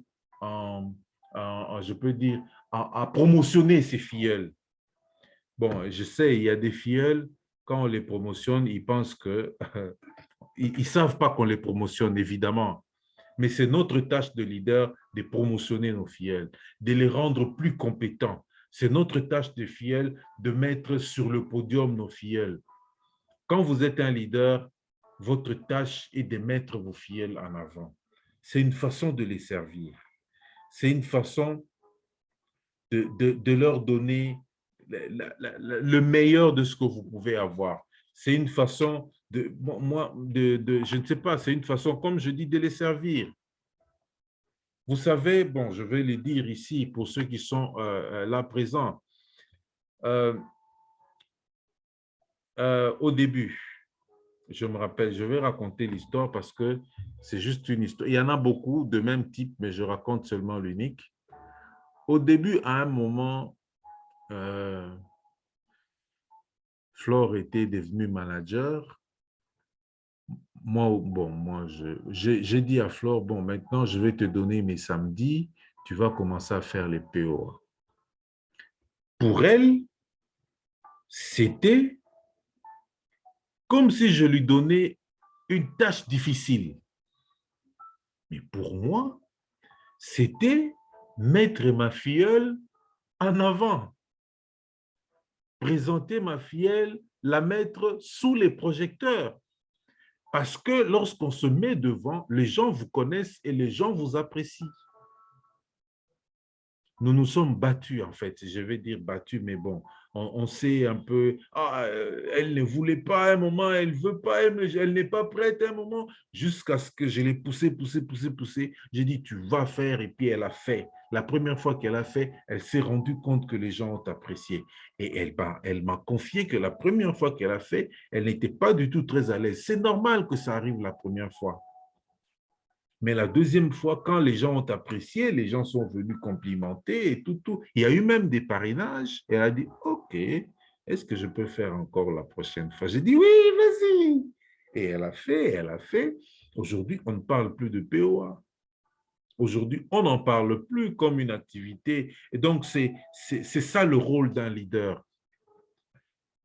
je peux dire, à promotionner ses filleuls. Bon, je sais, il y a des filleuls, quand on les promotionne, ils pensent que ils savent pas qu'on les promotionne, évidemment. Mais c'est notre tâche de leader de promotionner nos fidèles, de les rendre plus compétents. C'est notre tâche de fidèles de mettre sur le podium nos fidèles. Quand vous êtes un leader, votre tâche est de mettre vos fidèles en avant. C'est une façon de les servir. C'est une façon de leur donner le meilleur de ce que vous pouvez avoir. C'est une façon je ne sais pas, c'est une façon, comme je dis, de les servir. Vous savez, bon, je vais le dire ici pour ceux qui sont là présents. Au début, je me rappelle, je vais raconter l'histoire parce que c'est juste une histoire. Il y en a beaucoup de même type, mais je raconte seulement l'unique. Au début, à un moment, Flore était devenue manager. Moi, j'ai dit à Flore, bon, maintenant, je vais te donner mes samedis, tu vas commencer à faire les PO. Pour elle, c'était comme si je lui donnais une tâche difficile. Mais pour moi, c'était mettre ma filleule en avant, présenter ma filleule, la mettre sous les projecteurs. Parce que lorsqu'on se met devant, les gens vous connaissent et les gens vous apprécient. Nous nous sommes battus, en fait. Je vais dire battus, mais bon, on sait un peu, elle ne voulait pas à un moment, elle ne veut pas, elle n'est pas prête à un moment, jusqu'à ce que je l'ai poussé. J'ai dit, tu vas faire, et puis elle a fait. La première fois qu'elle a fait, elle s'est rendue compte que les gens ont apprécié. Et elle m'a confié que la première fois qu'elle a fait, elle n'était pas du tout très à l'aise. C'est normal que ça arrive la première fois. Mais la deuxième fois, quand les gens ont apprécié, les gens sont venus complimenter et tout. Il y a eu même des parrainages. Et elle a dit, OK, est-ce que je peux faire encore la prochaine fois? J'ai dit, oui, vas-y. Et elle a fait. Aujourd'hui, on ne parle plus de POA. Aujourd'hui, on n'en parle plus comme une activité. Et donc, c'est ça le rôle d'un leader.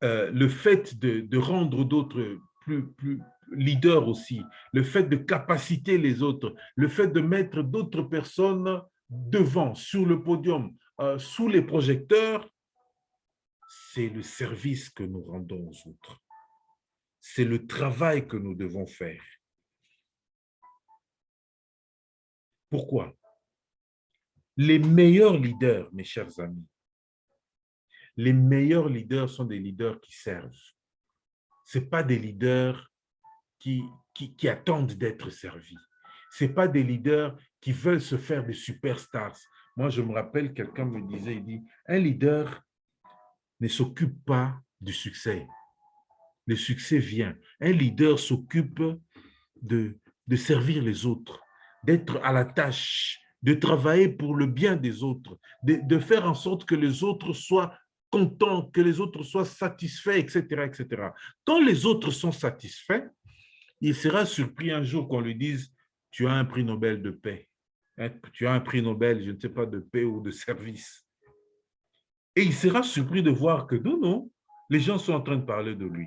Le fait de rendre d'autres plus leaders aussi, le fait de capaciter les autres, le fait de mettre d'autres personnes devant, sur le podium, sous les projecteurs, c'est le service que nous rendons aux autres. C'est le travail que nous devons faire. Pourquoi? Les meilleurs leaders, mes chers amis, les meilleurs leaders sont des leaders qui servent. Ce n'est pas des leaders qui attendent d'être servis. Ce n'est pas des leaders qui veulent se faire des superstars. Moi, je me rappelle, quelqu'un me disait, il dit, un leader ne s'occupe pas du succès. Le succès vient. Un leader s'occupe de servir les autres, d'être à la tâche, de travailler pour le bien des autres, de faire en sorte que les autres soient contents, que les autres soient satisfaits, etc., etc. Quand les autres sont satisfaits, il sera surpris un jour qu'on lui dise, tu as un prix Nobel de paix, tu as un prix Nobel, je ne sais pas, de paix ou de service. Et il sera surpris de voir que non, les gens sont en train de parler de lui.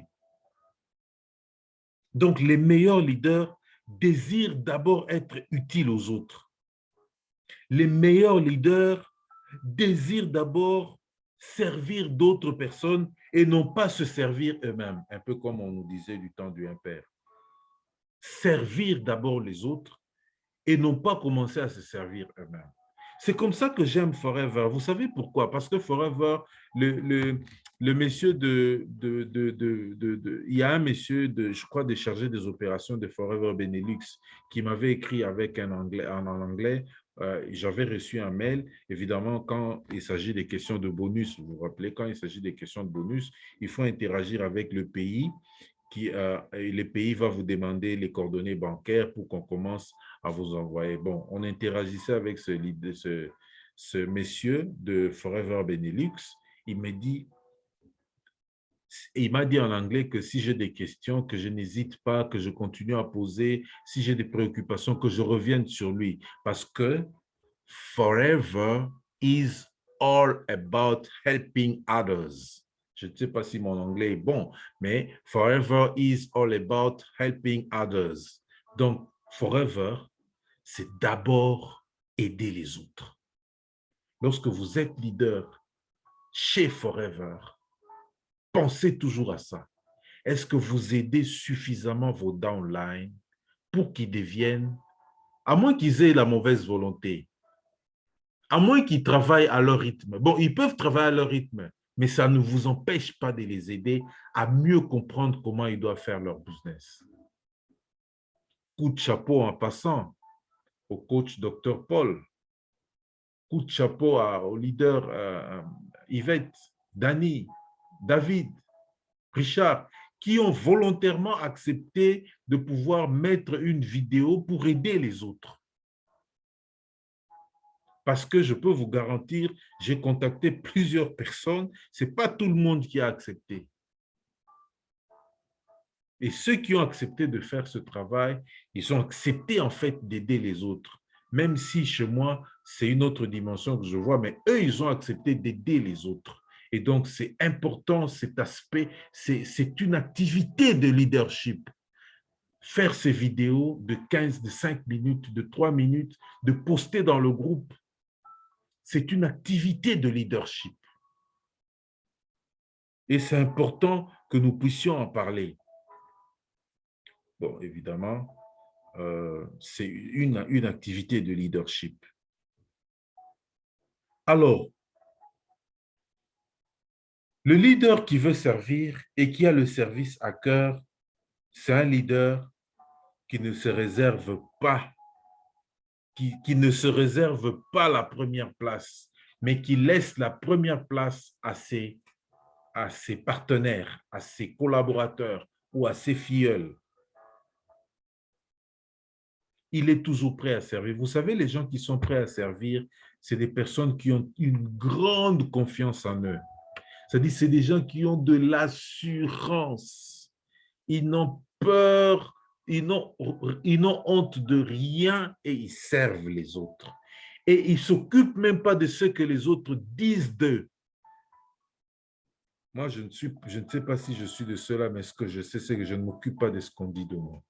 Donc, les meilleurs leaders désirent d'abord être utiles aux autres. Les meilleurs leaders désirent d'abord servir d'autres personnes et non pas se servir eux-mêmes, un peu comme on nous disait du temps du Père. Servir d'abord les autres et non pas commencer à se servir eux-mêmes. C'est comme ça que j'aime Forever. Vous savez pourquoi? Parce que Forever, le monsieur il y a un monsieur, je crois, des chargés des opérations de Forever Benelux qui m'avait écrit avec en anglais. J'avais reçu un mail. Évidemment, quand il s'agit des questions de bonus, vous vous rappelez, quand il s'agit des questions de bonus, il faut interagir avec le pays. Le pays va vous demander les coordonnées bancaires pour qu'on commence à vous envoyer. Bon, on interagissait avec ce monsieur de Forever Benelux. Il m'a dit en anglais que si j'ai des questions, que je n'hésite pas, que je continue à poser, si j'ai des préoccupations, que je revienne sur lui. Parce que Forever is all about helping others. Je ne sais pas si mon anglais est bon, mais forever is all about helping others. Donc, forever, c'est d'abord aider les autres. Lorsque vous êtes leader chez Forever, pensez toujours à ça. Est-ce que vous aidez suffisamment vos downlines pour qu'ils deviennent, à moins qu'ils aient la mauvaise volonté, à moins qu'ils travaillent à leur rythme. Bon, ils peuvent travailler à leur rythme, mais ça ne vous empêche pas de les aider à mieux comprendre comment ils doivent faire leur business. Coup de chapeau en passant au coach Dr. Paul. Coup de chapeau au leader Yvette, Danny, David, Richard, qui ont volontairement accepté de pouvoir mettre une vidéo pour aider les autres. Parce que je peux vous garantir, j'ai contacté plusieurs personnes, ce n'est pas tout le monde qui a accepté. Et ceux qui ont accepté de faire ce travail, ils ont accepté en fait d'aider les autres. Même si chez moi, c'est une autre dimension que je vois, mais eux, ils ont accepté d'aider les autres. Et donc, c'est important cet aspect, c'est une activité de leadership. Faire ces vidéos de 15, de 5 minutes, de 3 minutes, de poster dans le groupe, c'est une activité de leadership. Et c'est important que nous puissions en parler. Bon, évidemment, c'est une activité de leadership. Alors, le leader qui veut servir et qui a le service à cœur, c'est un leader qui ne se réserve pas, qui ne se réserve pas la première place, mais qui laisse la première place à ses partenaires, à ses collaborateurs ou à ses filleuls. Il est toujours prêt à servir. Vous savez, les gens qui sont prêts à servir, c'est des personnes qui ont une grande confiance en eux. C'est-à-dire, c'est des gens qui ont de l'assurance. Ils n'ont peur, ils n'ont honte de rien et ils servent les autres. Et ils ne s'occupent même pas de ce que les autres disent d'eux. Moi, je ne sais pas si je suis de ceux-là, mais ce que je sais, c'est que je ne m'occupe pas de ce qu'on dit de moi.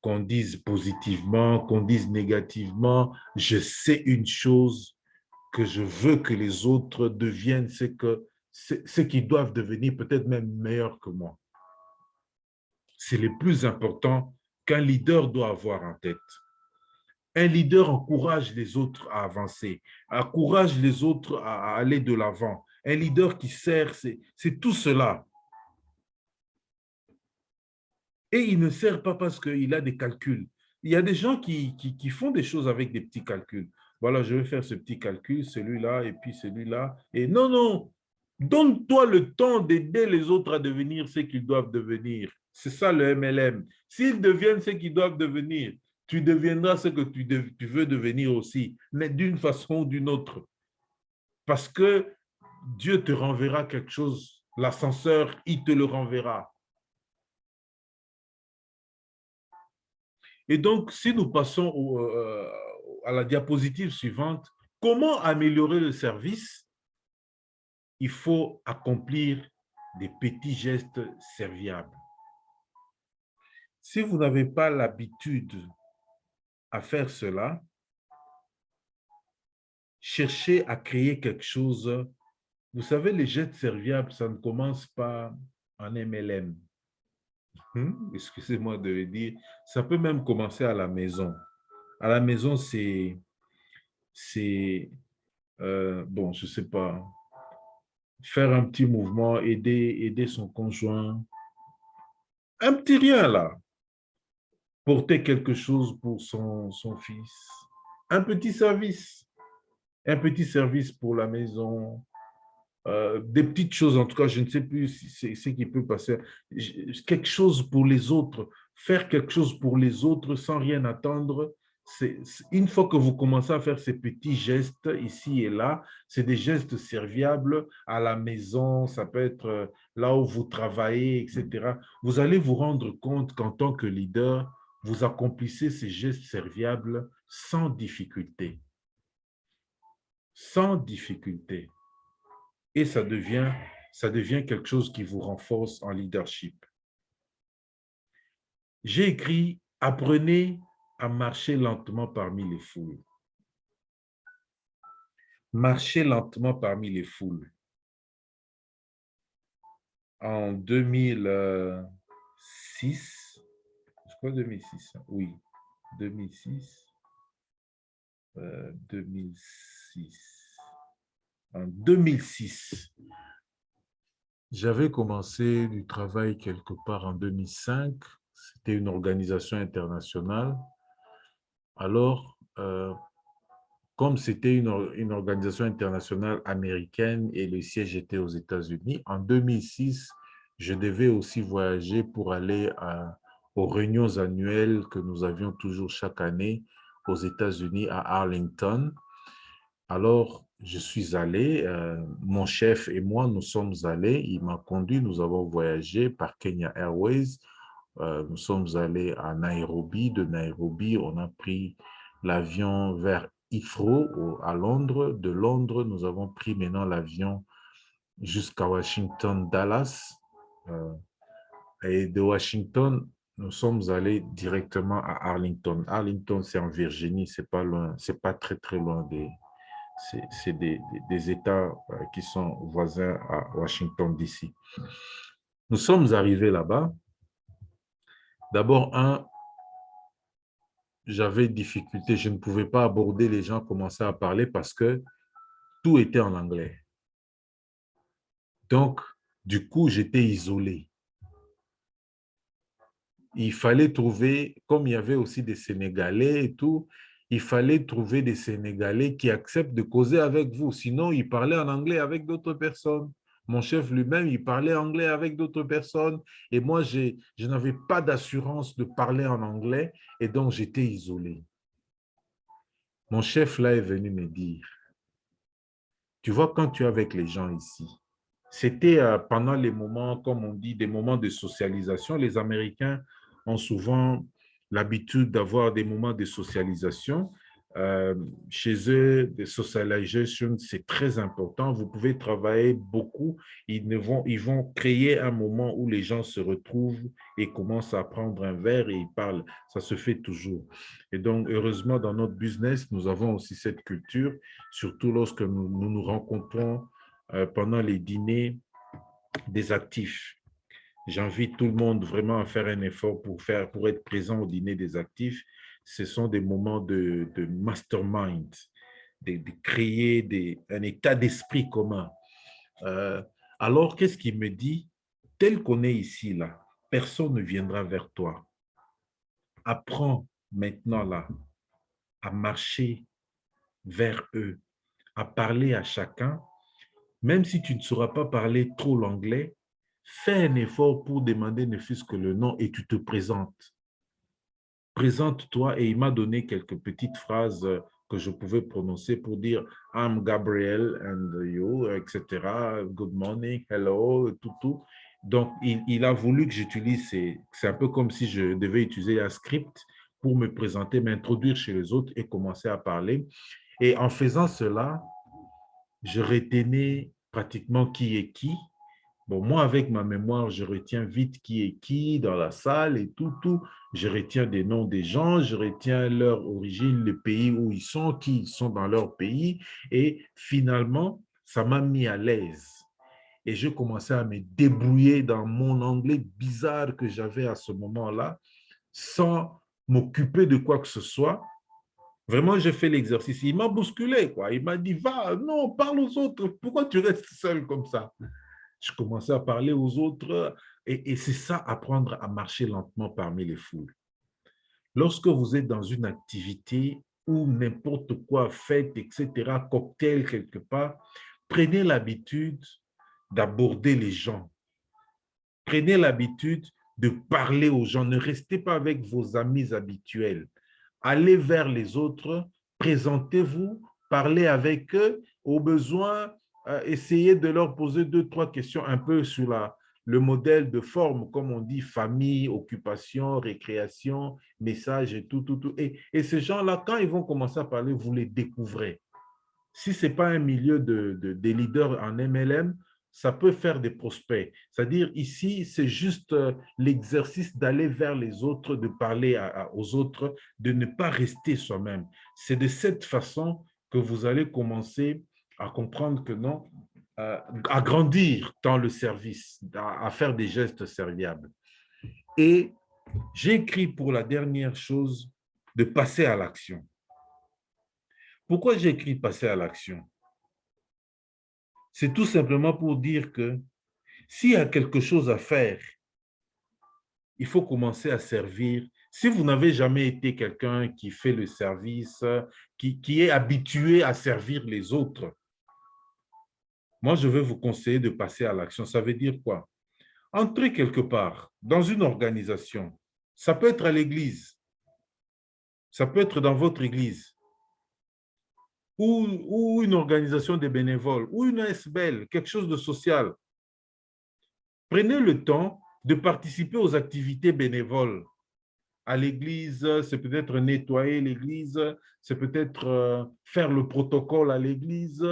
Qu'on dise positivement, qu'on dise négativement, je sais une chose, que je veux que les autres deviennent ce qu'ils doivent devenir, peut-être même meilleurs que moi. C'est le plus important qu'un leader doit avoir en tête. Un leader encourage les autres à avancer, encourage les autres à aller de l'avant. Un leader qui sert, c'est tout cela. Et il ne sert pas parce qu'il a des calculs. Il y a des gens qui font des choses avec des petits calculs. Voilà, je vais faire ce petit calcul, celui-là, et puis celui-là. Et non, non, donne-toi le temps d'aider les autres à devenir ce qu'ils doivent devenir. C'est ça le MLM. S'ils deviennent ce qu'ils doivent devenir, tu deviendras ce que tu veux devenir aussi, mais d'une façon ou d'une autre. Parce que Dieu te renverra quelque chose. L'ascenseur, il te le renverra. Et donc, si nous passons à la diapositive suivante, comment améliorer le service? Il faut accomplir des petits gestes serviables. Si vous n'avez pas l'habitude à faire cela, cherchez à créer quelque chose. Vous savez, les gestes serviables, ça ne commence pas en MLM. Excusez-moi de le dire. Ça peut même commencer à la maison. À la maison, c'est bon, je ne sais pas, faire un petit mouvement, aider son conjoint. Un petit rien là. Porter quelque chose pour son fils. Un petit service. Un petit service pour la maison. Des petites choses, en tout cas, je ne sais plus si c'est ce qui peut passer. Quelque chose pour les autres. Faire quelque chose pour les autres sans rien attendre. Une fois que vous commencez à faire ces petits gestes ici et là, c'est des gestes serviables à la maison, ça peut être là où vous travaillez, etc. Vous allez vous rendre compte qu'en tant que leader, vous accomplissez ces gestes serviables sans difficulté. Sans difficulté. et ça devient quelque chose qui vous renforce en leadership. J'ai écrit « Apprenez à marcher lentement parmi les foules ». Marcher lentement parmi les foules. En 2006, je crois 2006, oui, 2006, 2006. En 2006, j'avais commencé du travail quelque part en 2005. C'était une organisation internationale. Alors, comme c'était une organisation internationale américaine et le siège était aux États-Unis, en 2006, je devais aussi voyager pour aller aux réunions annuelles que nous avions toujours chaque année aux États-Unis à Arlington. Alors, je suis allé, mon chef et moi, nous sommes allés, il m'a conduit, nous avons voyagé par Kenya Airways, nous sommes allés à Nairobi, de Nairobi, on a pris l'avion vers Heathrow à Londres, de Londres, nous avons pris maintenant l'avion jusqu'à Washington, Dallas, et de Washington, nous sommes allés directement à Arlington. Arlington, c'est en Virginie, c'est pas loin, c'est pas très très loin c'est des États qui sont voisins à Washington, D.C. Nous sommes arrivés là-bas. D'abord, j'avais difficulté, je ne pouvais pas aborder les gens, commencer à parler parce que tout était en anglais. Donc, du coup, j'étais isolé. Il fallait trouver, comme il y avait aussi des Sénégalais et tout, il fallait trouver des Sénégalais qui acceptent de causer avec vous. Sinon, ils parlaient en anglais avec d'autres personnes. Mon chef lui-même, il parlait anglais avec d'autres personnes. Et moi, je n'avais pas d'assurance de parler en anglais et donc j'étais isolé. Mon chef là est venu me dire, tu vois, quand tu es avec les gens ici, c'était pendant les moments, comme on dit, des moments de socialisation. Les Américains ont souvent l'habitude d'avoir des moments de socialisation. Chez eux, des socialisations, c'est très important. Vous pouvez travailler beaucoup. Ils vont créer un moment où les gens se retrouvent et commencent à prendre un verre et ils parlent. Ça se fait toujours. Et donc, heureusement, dans notre business, nous avons aussi cette culture, surtout lorsque nous nous rencontrons pendant les dîners des actifs. J'invite tout le monde vraiment à faire un effort pour être présent au dîner des actifs. Ce sont des moments de mastermind, de créer un état d'esprit commun. Euh, alors, qu'est-ce qu'il me dit? Tel qu'on est ici, là, personne ne viendra vers toi. Apprends maintenant, là, à marcher vers eux, à parler à chacun. Même si tu ne sauras pas parler trop l'anglais, fais un effort pour demander ne fût-ce que le nom et tu te présentes. Présente-toi et il m'a donné quelques petites phrases que je pouvais prononcer pour dire I'm Gabriel and you, etc. Good morning, hello, tout, tout. Donc, il a voulu que j'utilise, c'est un peu comme si je devais utiliser un script pour me présenter, m'introduire chez les autres et commencer à parler. Et en faisant cela, je retenais pratiquement qui est qui. Bon, moi, avec ma mémoire, je retiens vite qui est qui dans la salle et tout, tout. Je retiens des noms des gens, je retiens leur origine, le pays où ils sont, qui ils sont dans leur pays. Et finalement, ça m'a mis à l'aise. Et je commençais à me débrouiller dans mon anglais bizarre que j'avais à ce moment-là, sans m'occuper de quoi que ce soit. Vraiment, j'ai fait l'exercice. Il m'a bousculé, quoi. Il m'a dit, va, non, parle aux autres. Pourquoi tu restes seul comme ça? Je commençais à parler aux autres et c'est ça, apprendre à marcher lentement parmi les foules. Lorsque vous êtes dans une activité ou n'importe quoi, fête, etc., cocktail quelque part, prenez l'habitude d'aborder les gens. Prenez l'habitude de parler aux gens. Ne restez pas avec vos amis habituels. Allez vers les autres, présentez-vous, parlez avec eux. Au besoin, essayez de leur poser deux, trois questions un peu sur le modèle de forme, comme on dit, famille, occupation, récréation, message et tout, tout, tout. Et ces gens-là, quand ils vont commencer à parler, vous les découvrez. Si ce n'est pas un milieu des leaders en MLM, ça peut faire des prospects. C'est-à-dire ici, c'est juste l'exercice d'aller vers les autres, de parler aux autres, de ne pas rester soi-même. C'est de cette façon que vous allez commencer à comprendre que non, à grandir dans le service, à faire des gestes serviables. Et j'ai écrit pour la dernière chose de passer à l'action. Pourquoi j'ai écrit passer à l'action? C'est tout simplement pour dire que s'il y a quelque chose à faire, il faut commencer à servir. Si vous n'avez jamais été quelqu'un qui fait le service, qui est habitué à servir les autres, moi, je vais vous conseiller de passer à l'action. Ça veut dire quoi? Entrez quelque part, dans une organisation. Ça peut être à l'église, ça peut être dans votre église, ou une organisation de bénévoles, ou une ASBL, quelque chose de social. Prenez le temps de participer aux activités bénévoles. À l'église, c'est peut-être nettoyer l'église, c'est peut-être faire le protocole à l'église,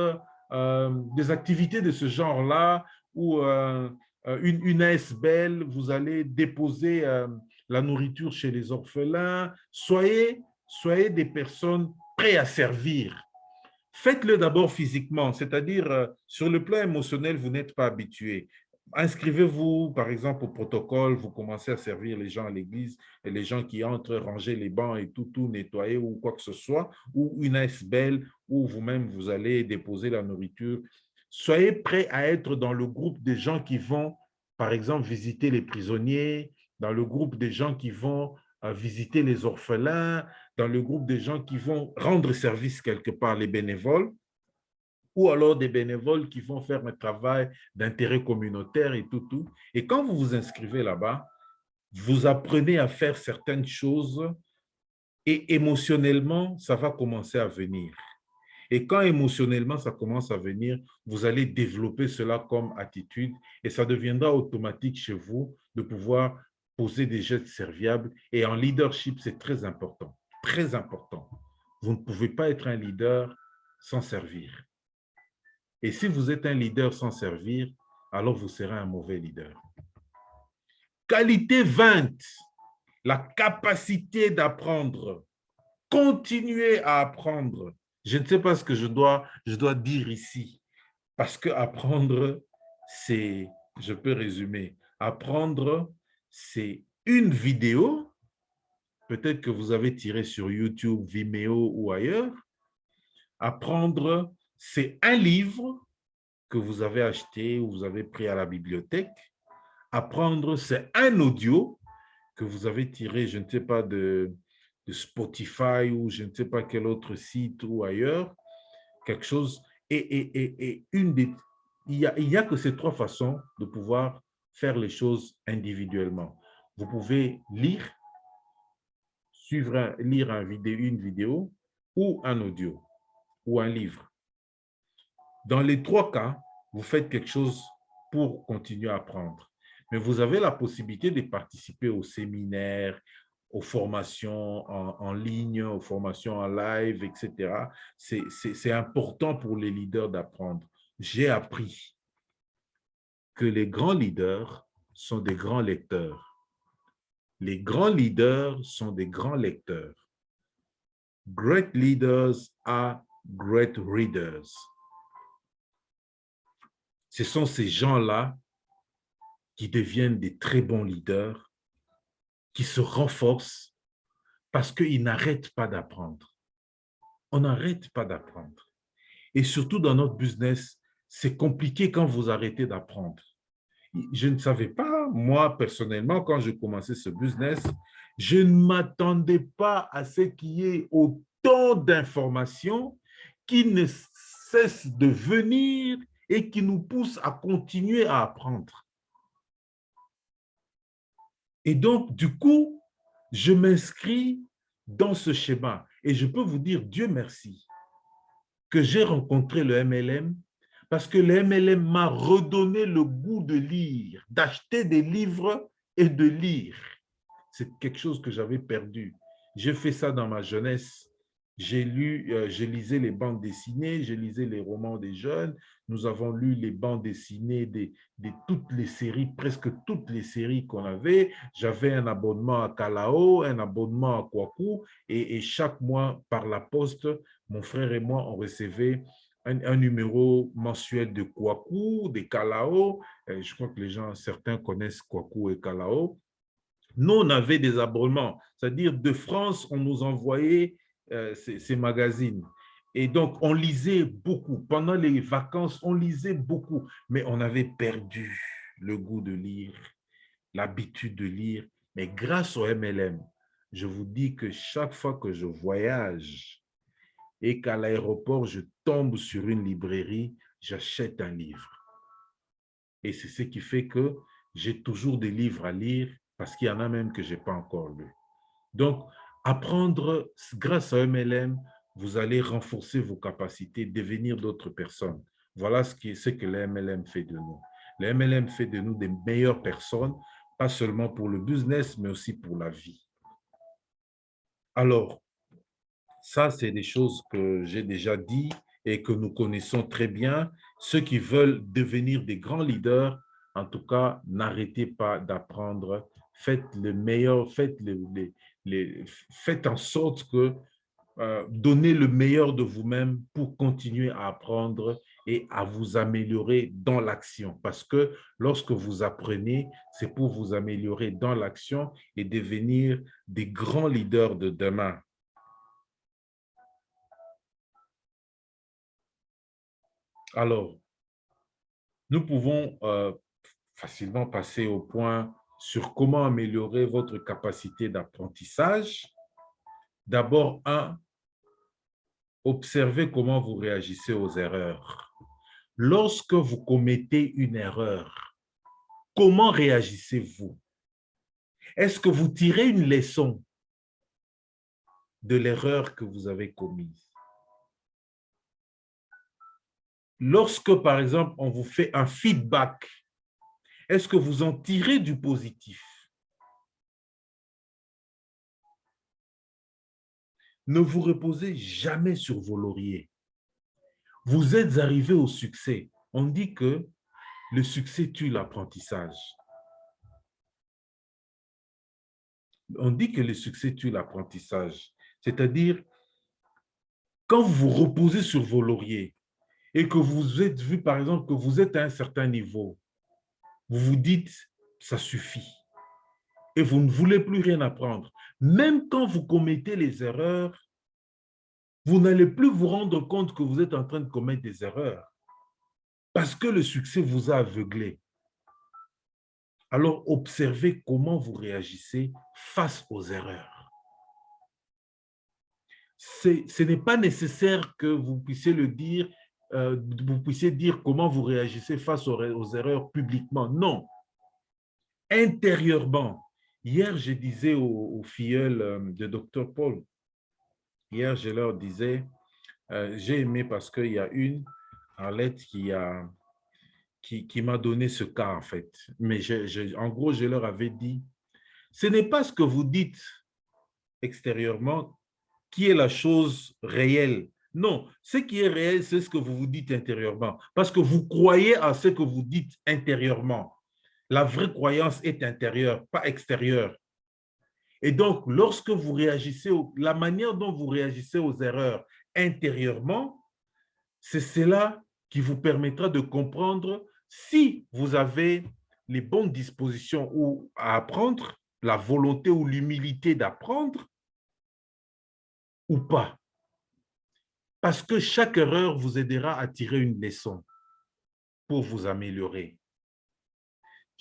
des activités de ce genre-là, ou une ASBL, vous allez déposer la nourriture chez les orphelins. Soyez des personnes prêtes à servir. Faites-le d'abord physiquement, c'est-à-dire sur le plan émotionnel, vous n'êtes pas habitué. Inscrivez-vous, par exemple, au protocole, vous commencez à servir les gens à l'église, et les gens qui entrent, ranger les bancs et tout nettoyer ou quoi que ce soit, ou une ASBL où vous-même, vous allez déposer la nourriture. Soyez prêts à être dans le groupe des gens qui vont, par exemple, visiter les prisonniers, dans le groupe des gens qui vont visiter les orphelins, dans le groupe des gens qui vont rendre service quelque part, les bénévoles, ou alors des bénévoles qui vont faire un travail d'intérêt communautaire et tout. Et quand vous vous inscrivez là-bas, vous apprenez à faire certaines choses et émotionnellement, ça va commencer à venir. Et quand émotionnellement, ça commence à venir, vous allez développer cela comme attitude et ça deviendra automatique chez vous de pouvoir poser des gestes serviables. Et en leadership, c'est très important, très important. Vous ne pouvez pas être un leader sans servir. Et si vous êtes un leader sans servir, alors vous serez un mauvais leader. Qualité 20, la capacité d'apprendre. Continuez à apprendre. Je ne sais pas ce que je dois dire ici, parce que apprendre, c'est, je peux résumer, apprendre, c'est une vidéo, peut-être que vous avez tiré sur YouTube, Vimeo ou ailleurs. Apprendre, c'est un livre que vous avez acheté ou vous avez pris à la bibliothèque. Apprendre, c'est un audio que vous avez tiré, je ne sais pas, de Spotify ou je ne sais pas quel autre site ou ailleurs, quelque chose. Et il y a que ces trois façons de pouvoir faire les choses individuellement. Vous pouvez lire, lire une vidéo ou un audio ou un livre. Dans les trois cas, vous faites quelque chose pour continuer à apprendre. Mais vous avez la possibilité de participer aux séminaires, aux formations en ligne, aux formations en live, etc. C'est important pour les leaders d'apprendre. J'ai appris que les grands leaders sont des grands lecteurs. Les grands leaders sont des grands lecteurs. Great leaders are great readers. Ce sont ces gens-là qui deviennent des très bons leaders, qui se renforcent parce qu'ils n'arrêtent pas d'apprendre. On n'arrête pas d'apprendre. Et surtout dans notre business, c'est compliqué quand vous arrêtez d'apprendre. Je ne savais pas, moi personnellement, quand je commençais ce business, je ne m'attendais pas à ce qu'il y ait autant d'informations qui ne cessent de venir et qui nous poussent à continuer à apprendre. Et donc, du coup, je m'inscris dans ce schéma. Et je peux vous dire, Dieu merci, que j'ai rencontré le MLM parce que le MLM m'a redonné le goût de lire, d'acheter des livres et de lire. C'est quelque chose que j'avais perdu. J'ai fait ça dans ma jeunesse. Je lisais les bandes dessinées, je lisais les romans des jeunes. Nous avons lu les bandes dessinées de toutes les séries, presque toutes les séries qu'on avait. J'avais un abonnement à Kalao, un abonnement à Kwaku, et chaque mois, par la poste, mon frère et moi, on recevait un numéro mensuel de Kwaku, de Kalao. Je crois que certains connaissent Kwaku et Kalao. Nous, on avait des abonnements, c'est-à-dire de France, on nous envoyait ces magazines. Et donc, on lisait beaucoup. Pendant les vacances, on lisait beaucoup, mais on avait perdu le goût de lire, l'habitude de lire. Mais grâce au MLM, je vous dis que chaque fois que je voyage et qu'à l'aéroport, je tombe sur une librairie, j'achète un livre. Et c'est ce qui fait que j'ai toujours des livres à lire parce qu'il y en a même que je n'ai pas encore lu. Donc, apprendre grâce à MLM, vous allez renforcer vos capacités, devenir d'autres personnes. Voilà ce que le MLM fait de nous. Le MLM fait de nous des meilleures personnes, pas seulement pour le business, mais aussi pour la vie. Alors, ça, c'est des choses que j'ai déjà dit et que nous connaissons très bien. Ceux qui veulent devenir des grands leaders, en tout cas, n'arrêtez pas d'apprendre. Faites le meilleur, faites en sorte que donnez le meilleur de vous-même pour continuer à apprendre et à vous améliorer dans l'action. Parce que lorsque vous apprenez, c'est pour vous améliorer dans l'action et devenir des grands leaders de demain. Alors, nous pouvons facilement passer au point sur comment améliorer votre capacité d'apprentissage. D'abord, observez comment vous réagissez aux erreurs. Lorsque vous commettez une erreur, comment réagissez-vous? Est-ce que vous tirez une leçon de l'erreur que vous avez commise? Lorsque, par exemple, on vous fait un feedback, est-ce que vous en tirez du positif? Ne vous reposez jamais sur vos lauriers. Vous êtes arrivé au succès. On dit que le succès tue l'apprentissage. On dit que le succès tue l'apprentissage. C'est-à-dire, quand vous vous reposez sur vos lauriers et que vous êtes vu, par exemple, que vous êtes à un certain niveau, vous vous dites, ça suffit. Et vous ne voulez plus rien apprendre. Même quand vous commettez les erreurs, vous n'allez plus vous rendre compte que vous êtes en train de commettre des erreurs parce que le succès vous a aveuglé. Alors, observez comment vous réagissez face aux erreurs. Ce n'est pas nécessaire que vous puissiez le dire, vous puissiez dire comment vous réagissez face aux erreurs publiquement. Non. Intérieurement. Hier, je disais aux filleuls de Dr. Paul, hier, je leur disais, j'ai aimé parce qu'il y a une, Arlette, qui m'a donné ce cas, en fait. Mais en gros, je leur avais dit, ce n'est pas ce que vous dites extérieurement qui est la chose réelle. Non, ce qui est réel, c'est ce que vous vous dites intérieurement. Parce que vous croyez à ce que vous dites intérieurement. La vraie croyance est intérieure, pas extérieure. Et donc, lorsque vous réagissez, la manière dont vous réagissez aux erreurs intérieurement, c'est cela qui vous permettra de comprendre si vous avez les bonnes dispositions ou à apprendre, la volonté ou l'humilité d'apprendre ou pas. Parce que chaque erreur vous aidera à tirer une leçon pour vous améliorer.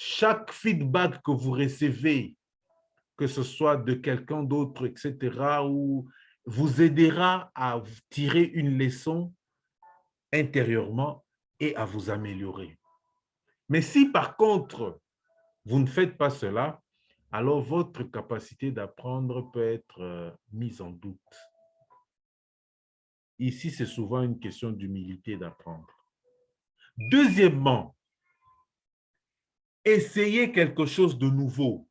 Chaque feedback que vous recevez, que ce soit de quelqu'un d'autre, etc., ou vous aidera à tirer une leçon intérieurement et à vous améliorer. Mais si par contre, vous ne faites pas cela, alors votre capacité d'apprendre peut être mise en doute. Ici, c'est souvent une question d'humilité d'apprendre. Deuxièmement, essayez quelque chose de nouveau.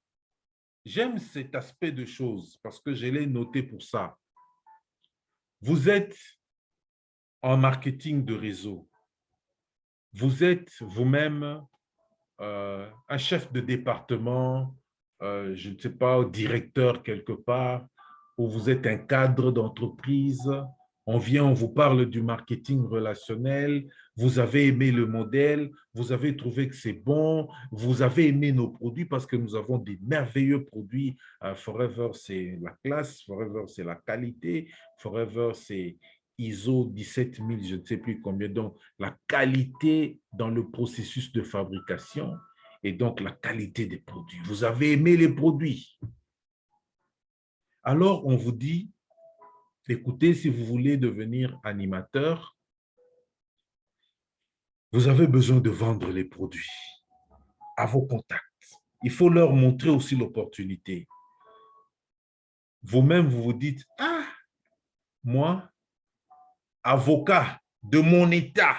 J'aime cet aspect de choses parce que je l'ai noté pour ça. Vous êtes en marketing de réseau. Vous êtes vous-même un chef de département, je ne sais pas, directeur quelque part, ou vous êtes un cadre d'entreprise, on vient, on vous parle du marketing relationnel, vous avez aimé le modèle, vous avez trouvé que c'est bon, vous avez aimé nos produits parce que nous avons des merveilleux produits. Forever, c'est la classe, Forever, c'est la qualité, Forever, c'est ISO 17000, je ne sais plus combien. Donc, la qualité dans le processus de fabrication et donc la qualité des produits. Vous avez aimé les produits. Alors, on vous dit, écoutez, si vous voulez devenir animateur, vous avez besoin de vendre les produits à vos contacts. Il faut leur montrer aussi l'opportunité. Vous-même, vous vous dites, ah, moi, avocat de mon État,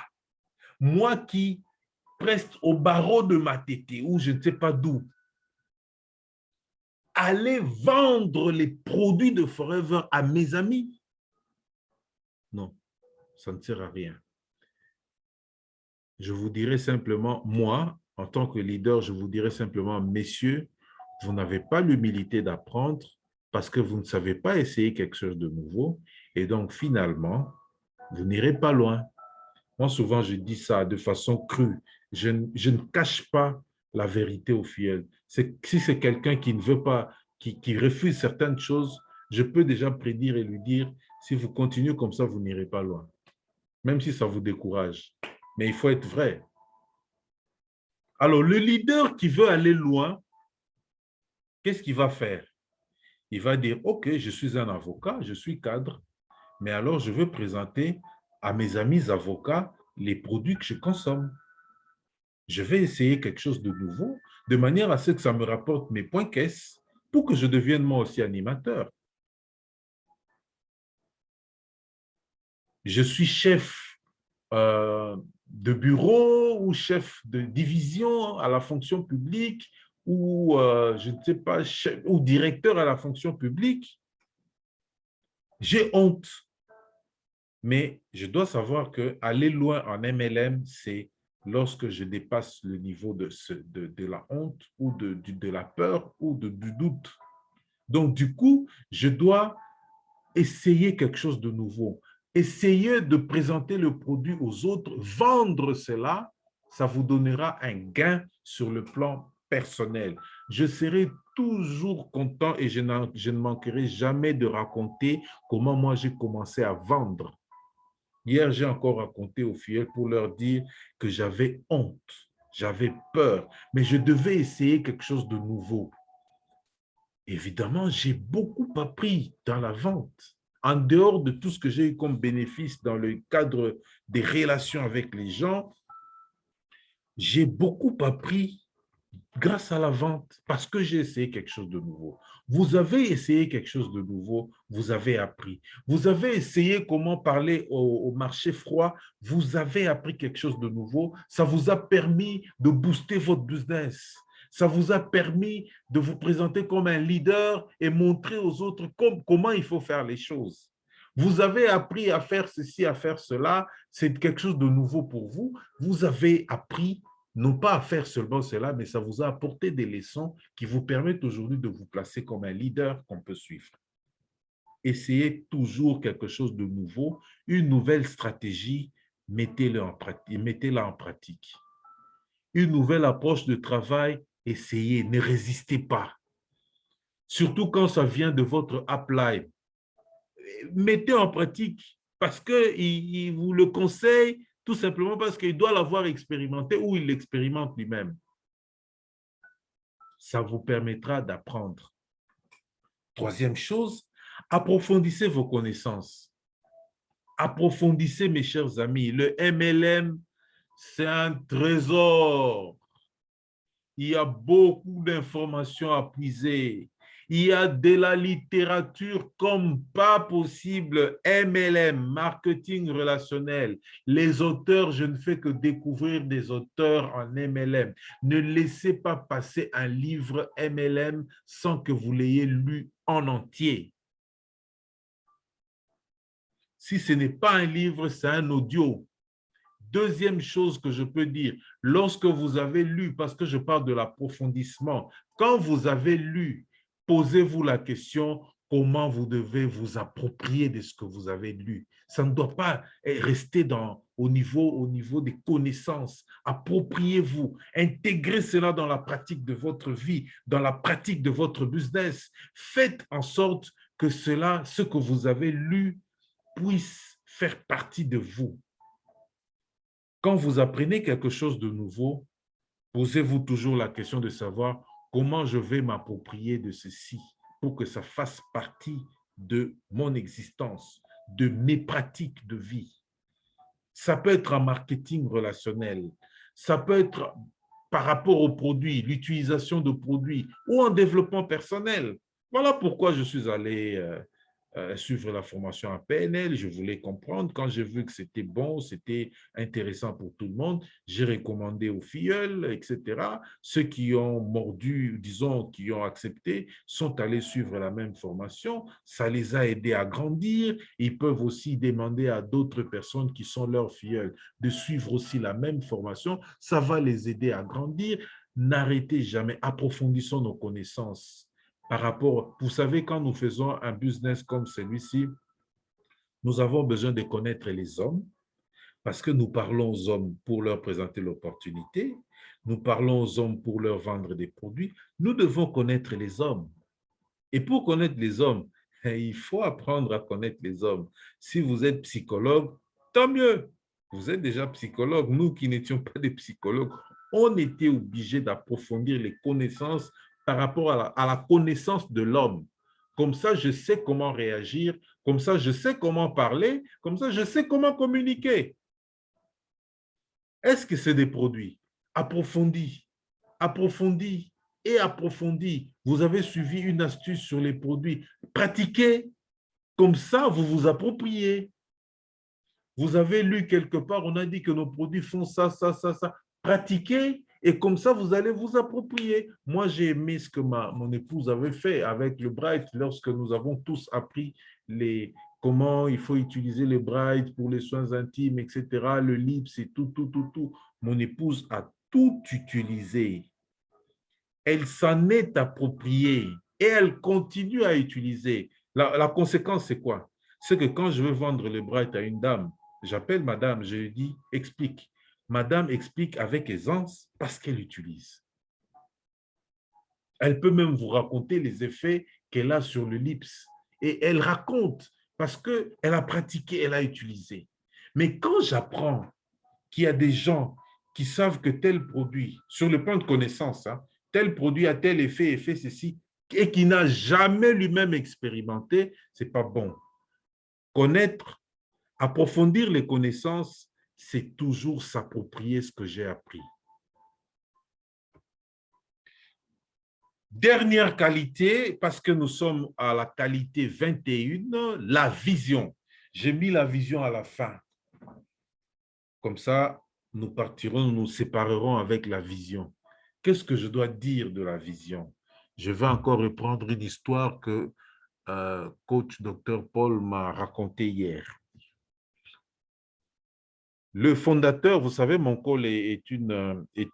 moi qui reste au barreau de ma tétée ou je ne sais pas d'où, aller vendre les produits de Forever à mes amis? Non, ça ne sert à rien. Je vous dirais simplement, moi, en tant que leader, je vous dirais simplement, messieurs, vous n'avez pas l'humilité d'apprendre parce que vous ne savez pas essayer quelque chose de nouveau. Et donc, finalement, vous n'irez pas loin. Moi, souvent, je dis ça de façon crue. Je ne cache pas la vérité au fiel. Si c'est quelqu'un qui ne veut pas, qui refuse certaines choses, je peux déjà prédire et lui dire, si vous continuez comme ça, vous n'irez pas loin. Même si ça vous décourage. Mais il faut être vrai. Alors, le leader qui veut aller loin, qu'est-ce qu'il va faire? Il va dire, OK, je suis un avocat, je suis cadre, mais alors je veux présenter à mes amis avocats les produits que je consomme. Je vais essayer quelque chose de nouveau, de manière à ce que ça me rapporte mes points caisses pour que je devienne moi aussi animateur. Je suis chef de bureau ou chef de division à la fonction publique ou, je ne sais pas, chef, ou directeur à la fonction publique. J'ai honte, mais je dois savoir qu'aller loin en MLM, c'est lorsque je dépasse le niveau de la honte ou de la peur ou du doute. Donc, du coup, je dois essayer quelque chose de nouveau. Essayez de présenter le produit aux autres, vendre cela, ça vous donnera un gain sur le plan personnel. Je serai toujours content et je ne manquerai jamais de raconter comment moi j'ai commencé à vendre. Hier, j'ai encore raconté aux filles pour leur dire que j'avais honte, j'avais peur, mais je devais essayer quelque chose de nouveau. Évidemment, j'ai beaucoup appris dans la vente. En dehors de tout ce que j'ai eu comme bénéfice dans le cadre des relations avec les gens, j'ai beaucoup appris grâce à la vente parce que j'ai essayé quelque chose de nouveau. Vous avez essayé quelque chose de nouveau, vous avez appris. Vous avez essayé comment parler au marché froid, vous avez appris quelque chose de nouveau. Ça vous a permis de booster votre business. Ça vous a permis de vous présenter comme un leader et montrer aux autres comment il faut faire les choses. Vous avez appris à faire ceci, à faire cela. C'est quelque chose de nouveau pour vous. Vous avez appris non pas à faire seulement cela, mais ça vous a apporté des leçons qui vous permettent aujourd'hui de vous placer comme un leader qu'on peut suivre. Essayez toujours quelque chose de nouveau, une nouvelle stratégie, mettez-la en pratique. Une nouvelle approche de travail, essayez, ne résistez pas. Surtout quand ça vient de votre upline. Mettez en pratique parce qu'il vous le conseille tout simplement parce qu'il doit l'avoir expérimenté ou il l'expérimente lui-même. Ça vous permettra d'apprendre. Troisième chose, approfondissez vos connaissances. Approfondissez, mes chers amis. Le MLM, c'est un trésor. Il y a beaucoup d'informations à puiser. Il y a de la littérature comme pas possible. MLM, marketing relationnel. Les auteurs, je ne fais que découvrir des auteurs en MLM. Ne laissez pas passer un livre MLM sans que vous l'ayez lu en entier. Si ce n'est pas un livre, c'est un audio. Deuxième chose que je peux dire, lorsque vous avez lu, parce que je parle de l'approfondissement, quand vous avez lu, posez-vous la question comment vous devez vous approprier de ce que vous avez lu. Ça ne doit pas rester au niveau des connaissances. Appropriez-vous, intégrez cela dans la pratique de votre vie, dans la pratique de votre business. Faites en sorte que ce que vous avez lu, puisse faire partie de vous. Quand vous apprenez quelque chose de nouveau, posez-vous toujours la question de savoir comment je vais m'approprier de ceci pour que ça fasse partie de mon existence, de mes pratiques de vie. Ça peut être en marketing relationnel, ça peut être par rapport aux produits, l'utilisation de produits ou en développement personnel. Voilà pourquoi je suis allé suivre la formation à PNL. Je voulais comprendre. Quand j'ai vu que c'était bon, c'était intéressant pour tout le monde, j'ai recommandé aux filleuls, etc. Ceux qui ont mordu, disons, qui ont accepté, sont allés suivre la même formation. Ça les a aidés à grandir. Ils peuvent aussi demander à d'autres personnes qui sont leurs filleuls de suivre aussi la même formation. Ça va les aider à grandir. N'arrêtez jamais, approfondissons nos connaissances par rapport, vous savez, quand nous faisons un business comme celui-ci, nous avons besoin de connaître les hommes parce que nous parlons aux hommes pour leur présenter l'opportunité, nous parlons aux hommes pour leur vendre des produits. Nous devons connaître les hommes. Et pour connaître les hommes, il faut apprendre à connaître les hommes. Si vous êtes psychologue, tant mieux. Vous êtes déjà psychologue. Nous qui n'étions pas des psychologues, on était obligés d'approfondir les connaissances par rapport à la connaissance de l'homme. Comme ça, je sais comment réagir. Comme ça, je sais comment parler. Comme ça, je sais comment communiquer. Est-ce que c'est des produits? Approfondis, approfondis et approfondis. Vous avez suivi une astuce sur les produits. Pratiquez. Comme ça, vous vous appropriez. Vous avez lu quelque part, on a dit que nos produits font ça, ça, ça, ça. Pratiquez et comme ça, vous allez vous approprier. Moi, j'ai aimé ce que mon épouse avait fait avec le Bright lorsque nous avons tous appris comment il faut utiliser le Bright pour les soins intimes, etc., le lips et tout, tout, tout, tout. Mon épouse a tout utilisé. Elle s'en est appropriée et elle continue à utiliser. La conséquence, c'est quoi? C'est que quand je veux vendre le Bright à une dame, j'appelle madame, je lui dis, explique. Madame explique avec aisance parce qu'elle utilise. Elle peut même vous raconter les effets qu'elle a sur le lips. Et elle raconte parce qu'elle a pratiqué, elle a utilisé. Mais quand j'apprends qu'il y a des gens qui savent que tel produit, sur le plan de connaissance, hein, tel produit a tel effet, fait ceci, et qui n'a jamais lui-même expérimenté, ce n'est pas bon. Connaître, approfondir les connaissances, c'est toujours s'approprier ce que j'ai appris. Dernière qualité, parce que nous sommes à la qualité 21, la vision. J'ai mis la vision à la fin. Comme ça, nous partirons, nous nous séparerons avec la vision. Qu'est-ce que je dois dire de la vision? Je vais encore reprendre une histoire que coach Dr Paul m'a racontée hier. Le fondateur, vous savez, mon col est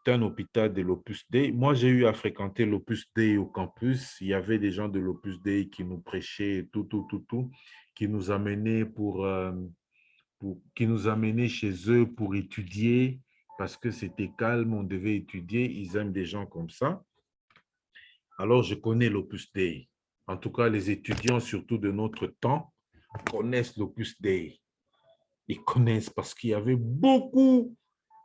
un hôpital de l'Opus Dei. Moi, j'ai eu à fréquenter l'Opus Dei au campus. Il y avait des gens de l'Opus Dei qui nous prêchaient tout, qui nous amenaient qui nous amenaient chez eux pour étudier parce que c'était calme, on devait étudier. Ils aiment des gens comme ça. Alors, je connais l'Opus Dei. En tout cas, les étudiants, surtout de notre temps, connaissent l'Opus Dei. Ils connaissent parce qu'il y avait beaucoup.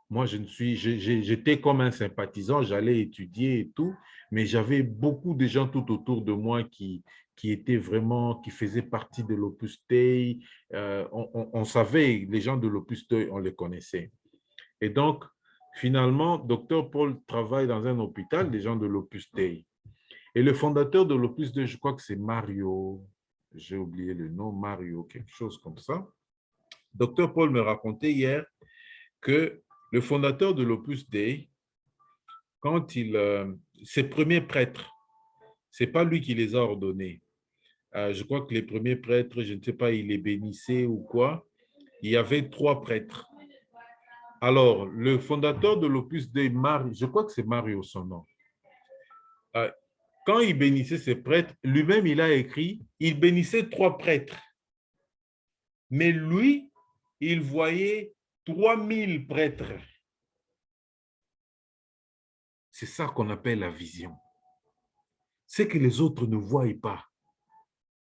Moi, j'étais comme un sympathisant, j'allais étudier et tout, mais j'avais beaucoup de gens tout autour de moi qui étaient vraiment, qui faisaient partie de l'Opus Dei. On savait, les gens de l'Opus Dei, on les connaissait. Et donc, finalement, Dr Paul travaille dans un hôpital, des gens de l'Opus Dei. Et le fondateur de l'Opus Dei, je crois que c'est Mario, j'ai oublié le nom, Mario, quelque chose comme ça. Dr Paul me racontait hier que le fondateur de l'Opus Dei, quand ses premiers prêtres, ce n'est pas lui qui les a ordonnés. Je crois que les premiers prêtres, je ne sais pas, ils les bénissaient ou quoi. Il y avait 3 prêtres. Alors, le fondateur de l'Opus Dei, je crois que c'est Mario son nom. Quand il bénissait ses prêtres, lui-même, il a écrit, il bénissait 3 prêtres. Mais lui, il voyait 3000 prêtres. C'est ça qu'on appelle la vision. C'est que les autres ne voient pas.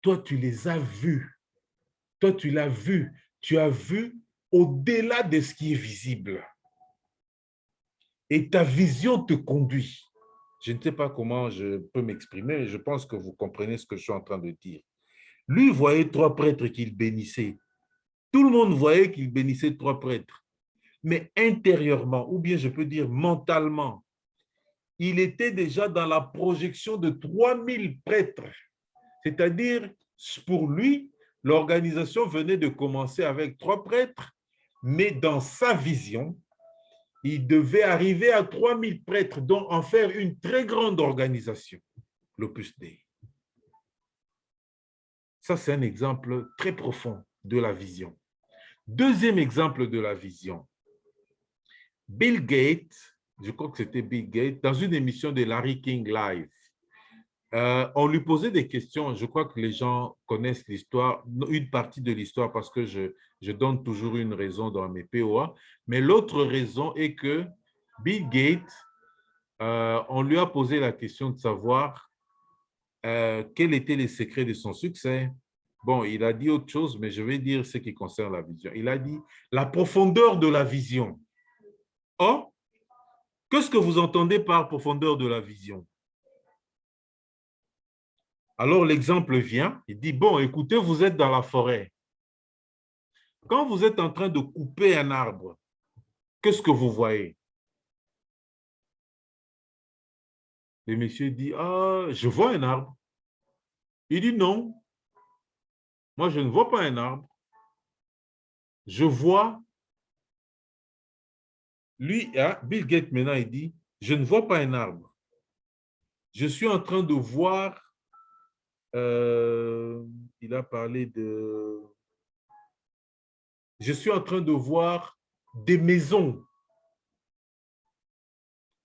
Toi, tu les as vus. Toi, tu l'as vu. Tu as vu au-delà de ce qui est visible. Et ta vision te conduit. Je ne sais pas comment je peux m'exprimer, mais je pense que vous comprenez ce que je suis en train de dire. Lui voyait 3 prêtres qu'il bénissait. Tout le monde voyait qu'il bénissait 3 prêtres. Mais intérieurement, ou bien je peux dire mentalement, il était déjà dans la projection de 3000 prêtres. C'est-à-dire, pour lui, l'organisation venait de commencer avec 3 prêtres, mais dans sa vision, il devait arriver à 3000 prêtres, donc en faire une très grande organisation, l'Opus Dei. Ça, c'est un exemple très profond de la vision. Deuxième exemple de la vision. Bill Gates, je crois que c'était Bill Gates, dans une émission de Larry King Live, on lui posait des questions. Je crois que les gens connaissent l'histoire, une partie de l'histoire, parce que je donne toujours une raison dans mes POA. Mais l'autre raison est que Bill Gates, on lui a posé la question de savoir quels étaient les secrets de son succès. Bon, il a dit autre chose, mais je vais dire ce qui concerne la vision. Il a dit la profondeur de la vision. Or, qu'est-ce que vous entendez par profondeur de la vision? Alors, l'exemple vient, il dit, bon, écoutez, vous êtes dans la forêt. Quand vous êtes en train de couper un arbre, qu'est-ce que vous voyez? Le monsieur dit, ah, je vois un arbre. Il dit, non, moi, je ne vois pas un arbre. Je vois, lui, hein, Bill Gates maintenant, il dit, je ne vois pas un arbre. Je suis en train de voir, il a parlé de, je suis en train de voir des maisons.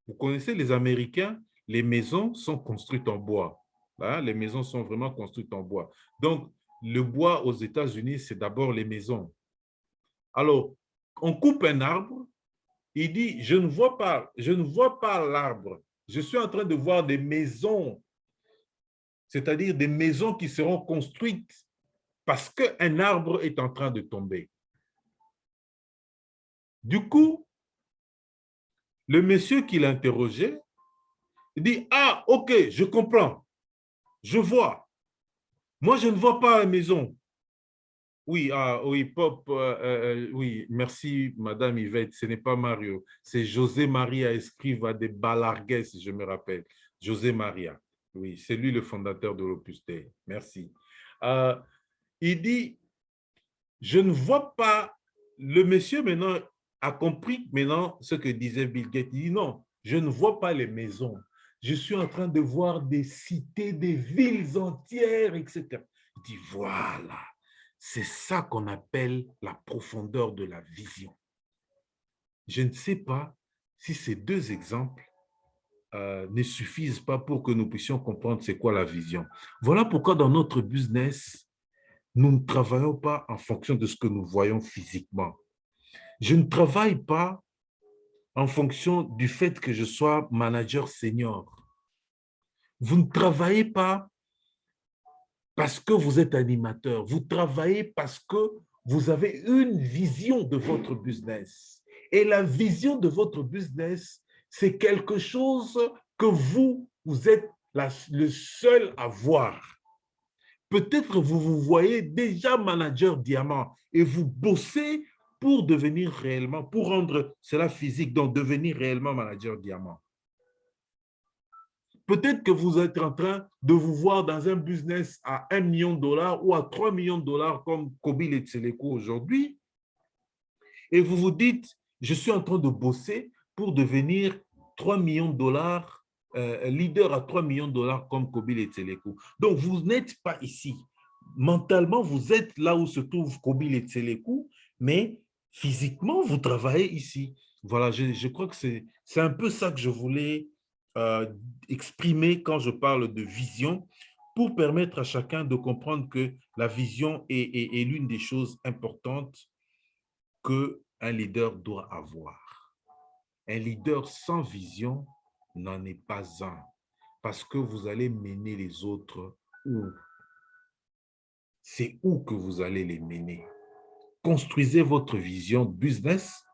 Vous connaissez les Américains, les maisons sont construites en bois. Hein? Les maisons sont vraiment construites en bois. Donc, le bois aux États-Unis, c'est d'abord les maisons. Alors, on coupe un arbre, il dit, je ne vois pas l'arbre. Je suis en train de voir des maisons, c'est-à-dire des maisons qui seront construites parce qu'un arbre est en train de tomber. Du coup, le monsieur qui l'interrogeait dit, ah, ok, je comprends, je vois. Moi, je ne vois pas la maison. Oui, oui, Pop, oui, merci, Madame Yvette, ce n'est pas Mario, c'est José Maria Escriva de Balargues, si je me rappelle. José Maria, oui, c'est lui le fondateur de l'Opus Dei. Merci. Il dit, je ne vois pas, le monsieur maintenant a compris maintenant ce que disait Bill Gates. Il dit, non, je ne vois pas les maisons. Je suis en train de voir des cités, des villes entières, etc. Il dit, voilà. C'est ça qu'on appelle la profondeur de la vision. Je ne sais pas si ces 2 exemples ne suffisent pas pour que nous puissions comprendre c'est quoi la vision. Voilà pourquoi dans notre business, nous ne travaillons pas en fonction de ce que nous voyons physiquement. Je ne travaille pas en fonction du fait que je sois manager senior. Vous ne travaillez pas parce que vous êtes animateur. Vous travaillez parce que vous avez une vision de votre business. Et la vision de votre business, c'est quelque chose que vous êtes le seul à voir. Peut-être vous vous voyez déjà manager diamant et vous bossez pour devenir réellement, pour rendre cela physique, donc devenir réellement manager diamant. Peut-être que vous êtes en train de vous voir dans un business à 1 million de dollars ou à 3 millions de dollars comme Kobil et Tseleko aujourd'hui. Et vous vous dites, je suis en train de bosser pour devenir 3 millions de dollars leader à 3 millions de dollars comme Kobile Tseleku. Donc, vous n'êtes pas ici. Mentalement, vous êtes là où se trouve Kobile Tseleku, mais physiquement, vous travaillez ici. Voilà, je crois que c'est un peu ça que je voulais exprimer quand je parle de vision, pour permettre à chacun de comprendre que la vision est l'une des choses importantes qu'un leader doit avoir. Un leader sans vision n'en est pas un, parce que vous allez mener les autres où? C'est où que vous allez les mener? Construisez votre vision business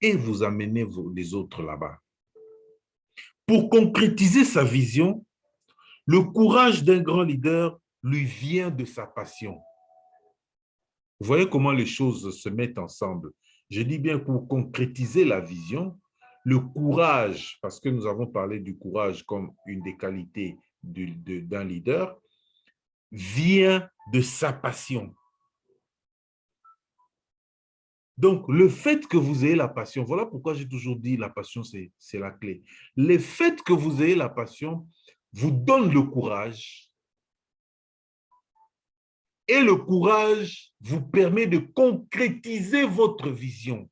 et vous amenez les autres là-bas. Pour concrétiser sa vision, le courage d'un grand leader lui vient de sa passion. Vous voyez comment les choses se mettent ensemble. Je dis bien pour concrétiser la vision, le courage, parce que nous avons parlé du courage comme une des qualités d'un leader, vient de sa passion. Donc, le fait que vous ayez la passion, voilà pourquoi j'ai toujours dit la passion, c'est la clé. Le fait que vous ayez la passion vous donne le courage, et le courage vous permet de concrétiser votre vision.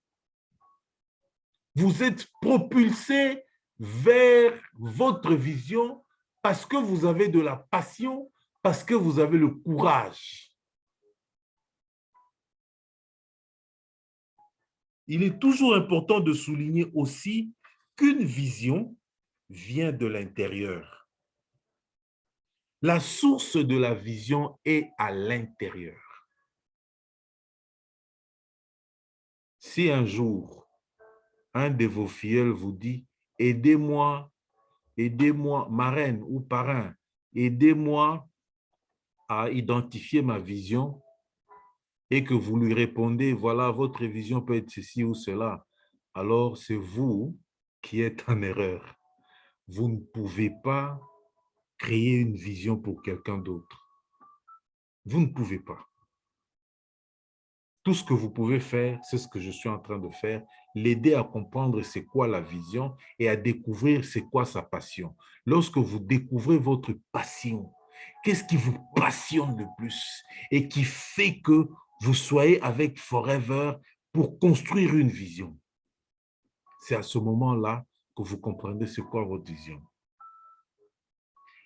Vous êtes propulsé vers votre vision parce que vous avez de la passion, parce que vous avez le courage. Il est toujours important de souligner aussi qu'une vision vient de l'intérieur. La source de la vision est à l'intérieur. Si un jour, un de vos filleuls vous dit « Aidez-moi, aidez-moi, marraine ou parrain, aidez-moi à identifier ma vision », et que vous lui répondez « Voilà, votre vision peut être ceci ou cela », alors c'est vous qui êtes en erreur. Vous ne pouvez pas créer une vision pour quelqu'un d'autre. Vous ne pouvez pas. Tout ce que vous pouvez faire, c'est ce que je suis en train de faire, l'aider à comprendre c'est quoi la vision et à découvrir c'est quoi sa passion. Lorsque vous découvrez votre passion, qu'est-ce qui vous passionne le plus et qui fait que vous soyez avec Forever pour construire une vision? C'est à ce moment-là que vous comprenez c'est quoi votre vision.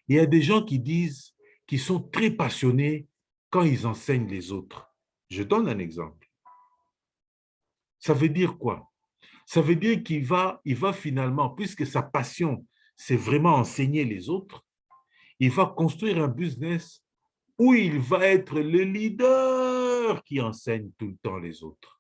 Il y a des gens qui disent qu'ils sont très passionnés quand ils enseignent les autres. Je donne un exemple. Ça veut dire quoi? Ça veut dire qu'il va finalement, puisque sa passion, c'est vraiment enseigner les autres, il va construire un business où il va être le leader qui enseigne tout le temps les autres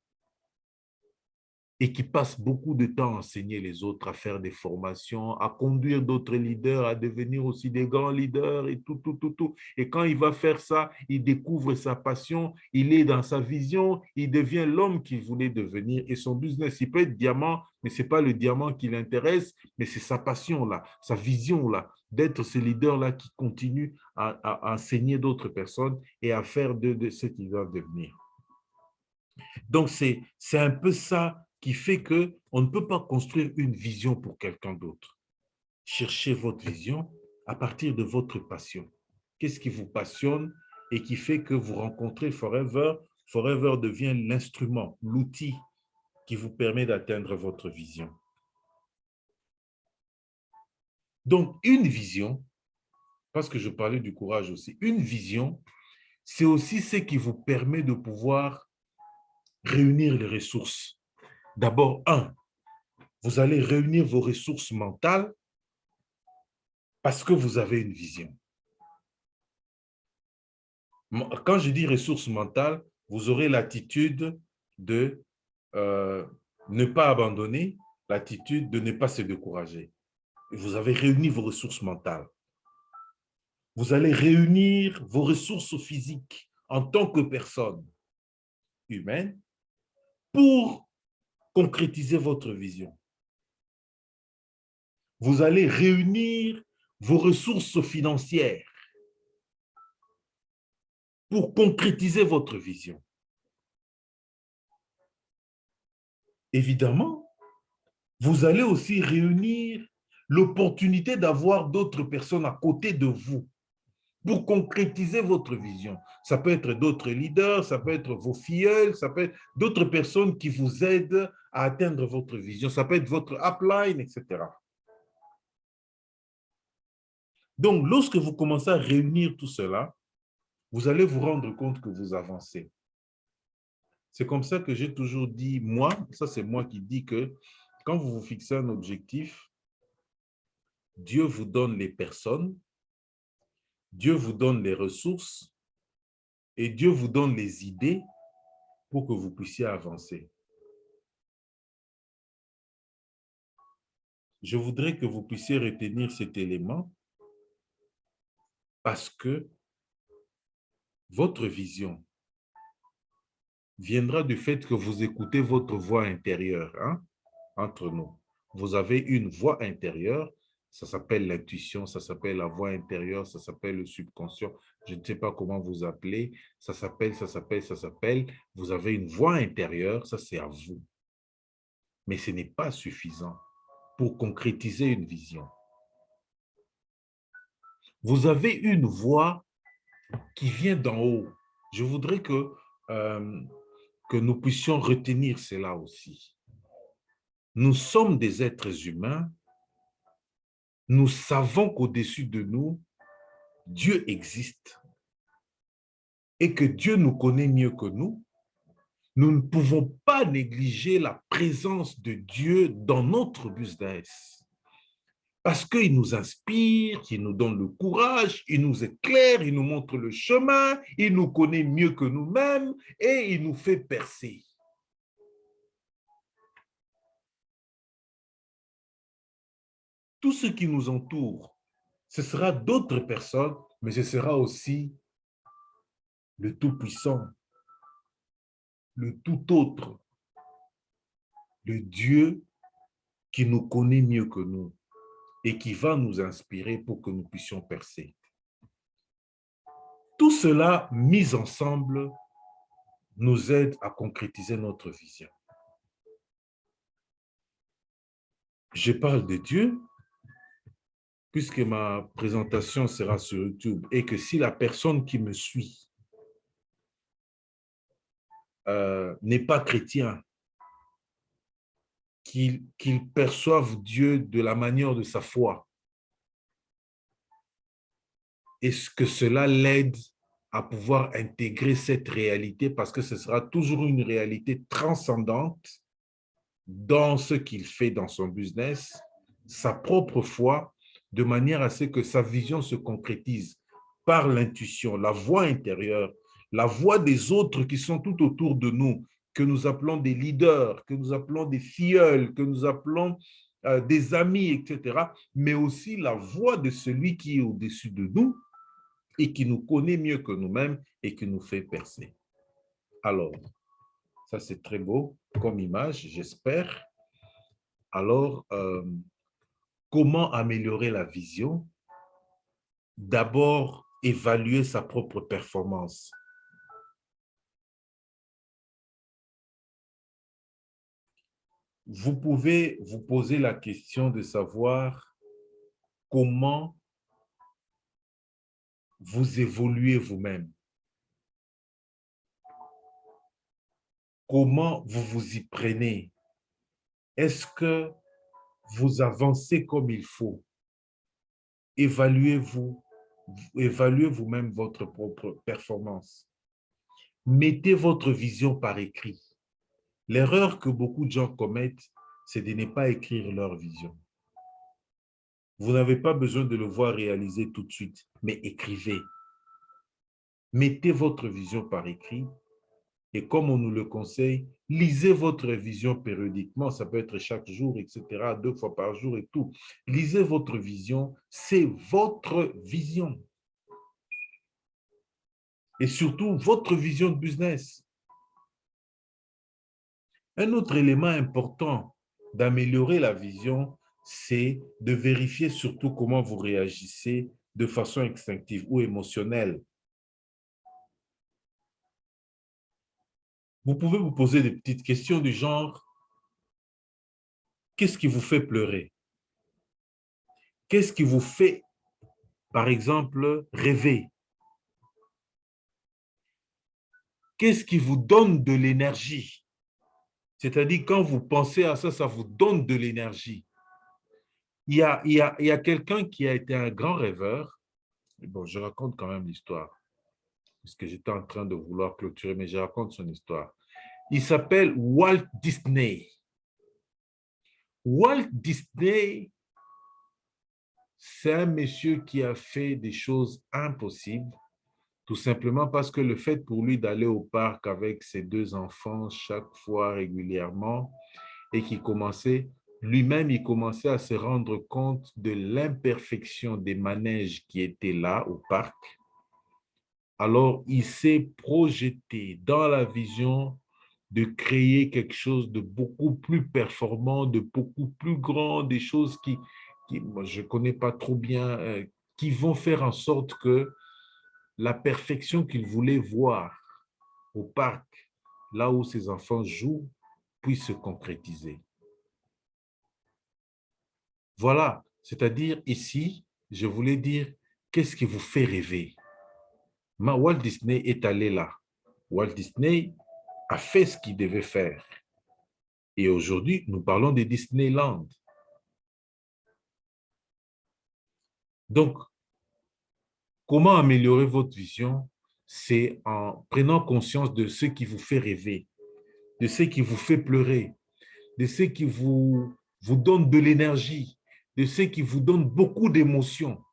et qui passe beaucoup de temps à enseigner les autres, à faire des formations, à conduire d'autres leaders, à devenir aussi des grands leaders et tout, tout, tout, tout. Et quand il va faire ça, il découvre sa passion, il est dans sa vision, il devient l'homme qu'il voulait devenir et son business, il peut être diamant, mais ce n'est pas le diamant qui l'intéresse, mais c'est sa passion-là, sa vision-là, d'être ce leader-là qui continue à enseigner d'autres personnes et à faire de ce qu'il va devenir. Donc, c'est un peu ça qui fait qu'on ne peut pas construire une vision pour quelqu'un d'autre. Cherchez votre vision à partir de votre passion. Qu'est-ce qui vous passionne et qui fait que vous rencontrez Forever? Forever devient l'instrument, l'outil qui vous permet d'atteindre votre vision. Donc, une vision, parce que je parlais du courage aussi, une vision, c'est aussi ce qui vous permet de pouvoir réunir les ressources. D'abord, vous allez réunir vos ressources mentales parce que vous avez une vision. Quand je dis ressources mentales, vous aurez l'attitude de ne pas abandonner, l'attitude de ne pas se décourager. Vous avez réuni vos ressources mentales. Vous allez réunir vos ressources physiques en tant que personne humaine pour concrétiser votre vision. Vous allez réunir vos ressources financières pour concrétiser votre vision. Évidemment, vous allez aussi réunir l'opportunité d'avoir d'autres personnes à côté de vous pour concrétiser votre vision. Ça peut être d'autres leaders, ça peut être vos filleuls, ça peut être d'autres personnes qui vous aident à atteindre votre vision. Ça peut être votre upline, etc. Donc, lorsque vous commencez à réunir tout cela, vous allez vous rendre compte que vous avancez. C'est comme ça que j'ai toujours dit, moi, ça c'est moi qui dis que quand vous vous fixez un objectif, Dieu vous donne les personnes, Dieu vous donne les ressources et Dieu vous donne les idées pour que vous puissiez avancer. Je voudrais que vous puissiez retenir cet élément parce que votre vision viendra du fait que vous écoutez votre voix intérieure, hein, entre nous. Vous avez une voix intérieure, ça s'appelle l'intuition, ça s'appelle la voix intérieure, ça s'appelle le subconscient, je ne sais pas comment vous appelez, ça s'appelle. Vous avez une voix intérieure, ça c'est à vous. Mais ce n'est pas suffisant pour concrétiser une vision. Vous avez une voix qui vient d'en haut. Je voudrais que nous puissions retenir cela aussi. Nous sommes des êtres humains. Nous savons qu'au-dessus de nous, Dieu existe et que Dieu nous connaît mieux que nous. Nous ne pouvons pas négliger la présence de Dieu dans notre business. Parce qu'il nous inspire, il nous donne le courage, il nous éclaire, il nous montre le chemin, il nous connaît mieux que nous-mêmes et il nous fait percer. Tout ce qui nous entoure, ce sera d'autres personnes, mais ce sera aussi le Tout-Puissant, le Tout-Autre, le Dieu qui nous connaît mieux que nous et qui va nous inspirer pour que nous puissions percer. Tout cela, mis ensemble, nous aide à concrétiser notre vision. Je parle de Dieu, puisque ma présentation sera sur YouTube, et que si la personne qui me suit n'est pas chrétien, qu'il perçoive Dieu de la manière de sa foi, est-ce que cela l'aide à pouvoir intégrer cette réalité, parce que ce sera toujours une réalité transcendante dans ce qu'il fait dans son business, sa propre foi, de manière à ce que sa vision se concrétise par l'intuition, la voix intérieure, la voix des autres qui sont tout autour de nous, que nous appelons des leaders, que nous appelons des filleuls, que nous appelons des amis, etc., mais aussi la voix de celui qui est au-dessus de nous et qui nous connaît mieux que nous-mêmes et qui nous fait percer. Alors, ça c'est très beau comme image, j'espère. Alors, comment améliorer la vision? D'abord, évaluer sa propre performance. Vous pouvez vous poser la question de savoir comment vous évoluez vous-même. Comment vous vous y prenez? Est-ce que vous avancez comme il faut? Évaluez-vous, évaluez vous-même votre propre performance. Mettez votre vision par écrit. L'erreur que beaucoup de gens commettent, c'est de ne pas écrire leur vision. Vous n'avez pas besoin de le voir réaliser tout de suite, mais écrivez. Mettez votre vision par écrit et comme on nous le conseille, lisez votre vision périodiquement, ça peut être chaque jour, etc., 2 fois par jour et tout. Lisez votre vision, c'est votre vision. Et surtout, votre vision de business. Un autre élément important d'améliorer la vision, c'est de vérifier surtout comment vous réagissez de façon instinctive ou émotionnelle. Vous pouvez vous poser des petites questions du genre, qu'est-ce qui vous fait pleurer? Qu'est-ce qui vous fait, par exemple, rêver? Qu'est-ce qui vous donne de l'énergie? C'est-à-dire, quand vous pensez à ça, ça vous donne de l'énergie. Il y a quelqu'un qui a été un grand rêveur. Bon, je raconte quand même l'histoire, parce que j'étais en train de vouloir clôturer, mais je raconte son histoire. Il s'appelle Walt Disney. Walt Disney, c'est un monsieur qui a fait des choses impossibles, tout simplement parce que le fait pour lui d'aller au parc avec ses deux enfants chaque fois régulièrement et qu'il commençait, lui-même, il commençait à se rendre compte de l'imperfection des manèges qui étaient là au parc. Alors, il s'est projeté dans la vision de créer quelque chose de beaucoup plus performant, de beaucoup plus grand, des choses qui moi, je ne connais pas trop bien, qui vont faire en sorte que la perfection qu'il voulait voir au parc, là où ses enfants jouent, puisse se concrétiser. Voilà, c'est-à-dire ici, je voulais dire, qu'est-ce qui vous fait rêver? Walt Disney est allé là. Walt Disney a fait ce qu'il devait faire. Et aujourd'hui, nous parlons de Disneyland. Donc, comment améliorer votre vision? C'est en prenant conscience de ce qui vous fait rêver, de ce qui vous fait pleurer, de ce qui vous donne de l'énergie, de ce qui vous donne beaucoup d'émotions.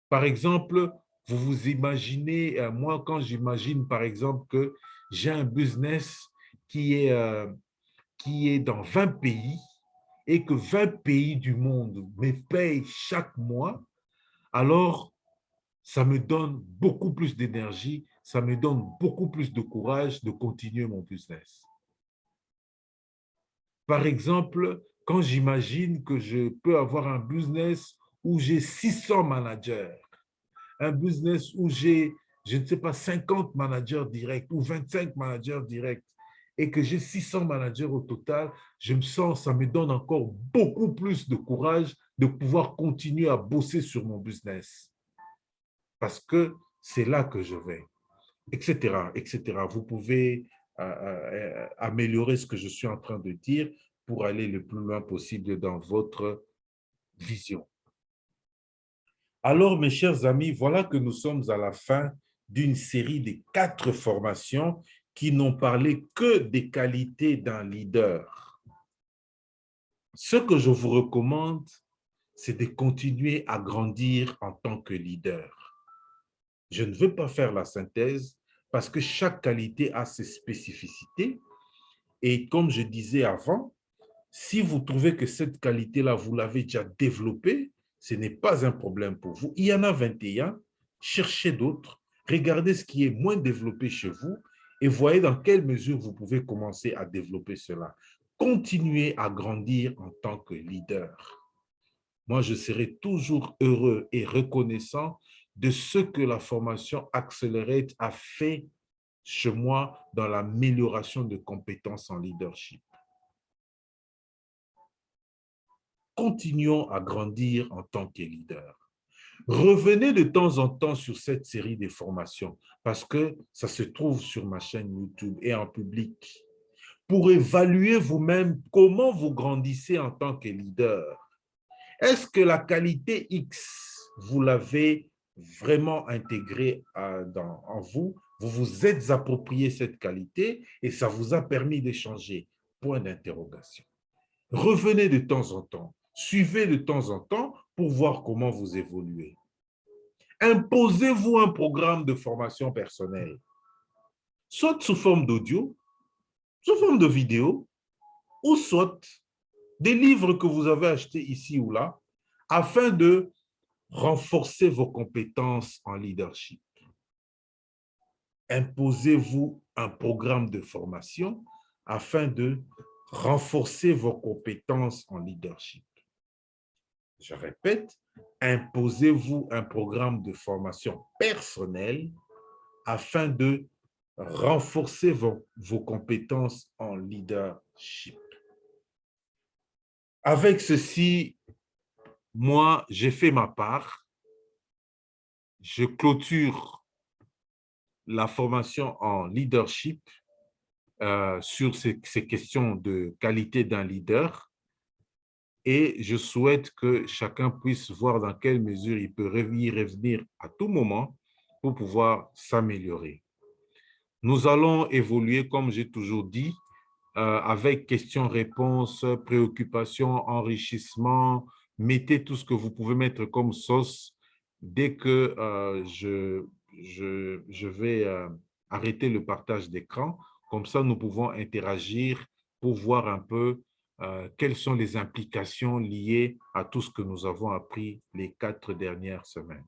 Par exemple, vous vous imaginez, moi quand j'imagine par exemple que j'ai un business qui est dans 20 pays et que 20 pays du monde me payent chaque mois, alors ça me donne beaucoup plus d'énergie, ça me donne beaucoup plus de courage de continuer mon business. Par exemple, quand j'imagine que je peux avoir un business où j'ai 600 managers, un business où j'ai, je ne sais pas, 50 managers directs ou 25 managers directs et que j'ai 600 managers au total, je me sens, ça me donne encore beaucoup plus de courage de pouvoir continuer à bosser sur mon business parce que c'est là que je vais, etc., etc. Vous pouvez améliorer ce que je suis en train de dire pour aller le plus loin possible dans votre vision. Alors, mes chers amis, voilà que nous sommes à la fin d'une série de 4 formations qui n'ont parlé que des qualités d'un leader. Ce que je vous recommande, c'est de continuer à grandir en tant que leader. Je ne veux pas faire la synthèse parce que chaque qualité a ses spécificités. Et comme je disais avant, si vous trouvez que cette qualité-là, vous l'avez déjà développée, ce n'est pas un problème pour vous. Il y en a 21, cherchez d'autres, regardez ce qui est moins développé chez vous et voyez dans quelle mesure vous pouvez commencer à développer cela. Continuez à grandir en tant que leader. Moi, je serai toujours heureux et reconnaissant de ce que la formation Accelerate a fait chez moi dans l'amélioration de compétences en leadership. Continuons à grandir en tant que leader. Revenez de temps en temps sur cette série de formations parce que ça se trouve sur ma chaîne YouTube et en public pour évaluer vous-même comment vous grandissez en tant que leader. Est-ce que la qualité X, vous l'avez vraiment intégrée en vous? Vous vous êtes approprié cette qualité et ça vous a permis de changer? Point d'interrogation. Revenez de temps en temps, suivez de temps en temps pour voir comment vous évoluez. Imposez-vous un programme de formation personnelle, soit sous forme d'audio, sous forme de vidéo, ou soit des livres que vous avez achetés ici ou là, afin de renforcer vos compétences en leadership. Imposez-vous un programme de formation afin de renforcer vos compétences en leadership. Je répète, imposez-vous un programme de formation personnelle afin de renforcer vos compétences en leadership. Avec ceci, moi, j'ai fait ma part. Je clôture la formation en leadership sur ces questions de qualité d'un leader et je souhaite que chacun puisse voir dans quelle mesure il peut y revenir à tout moment pour pouvoir s'améliorer. Nous allons évoluer, comme j'ai toujours dit, avec questions-réponses, préoccupations, enrichissement. Mettez tout ce que vous pouvez mettre comme sauce dès que je vais arrêter le partage d'écran. Comme ça, nous pouvons interagir pour voir un peu quelles sont les implications liées à tout ce que nous avons appris les 4 dernières semaines.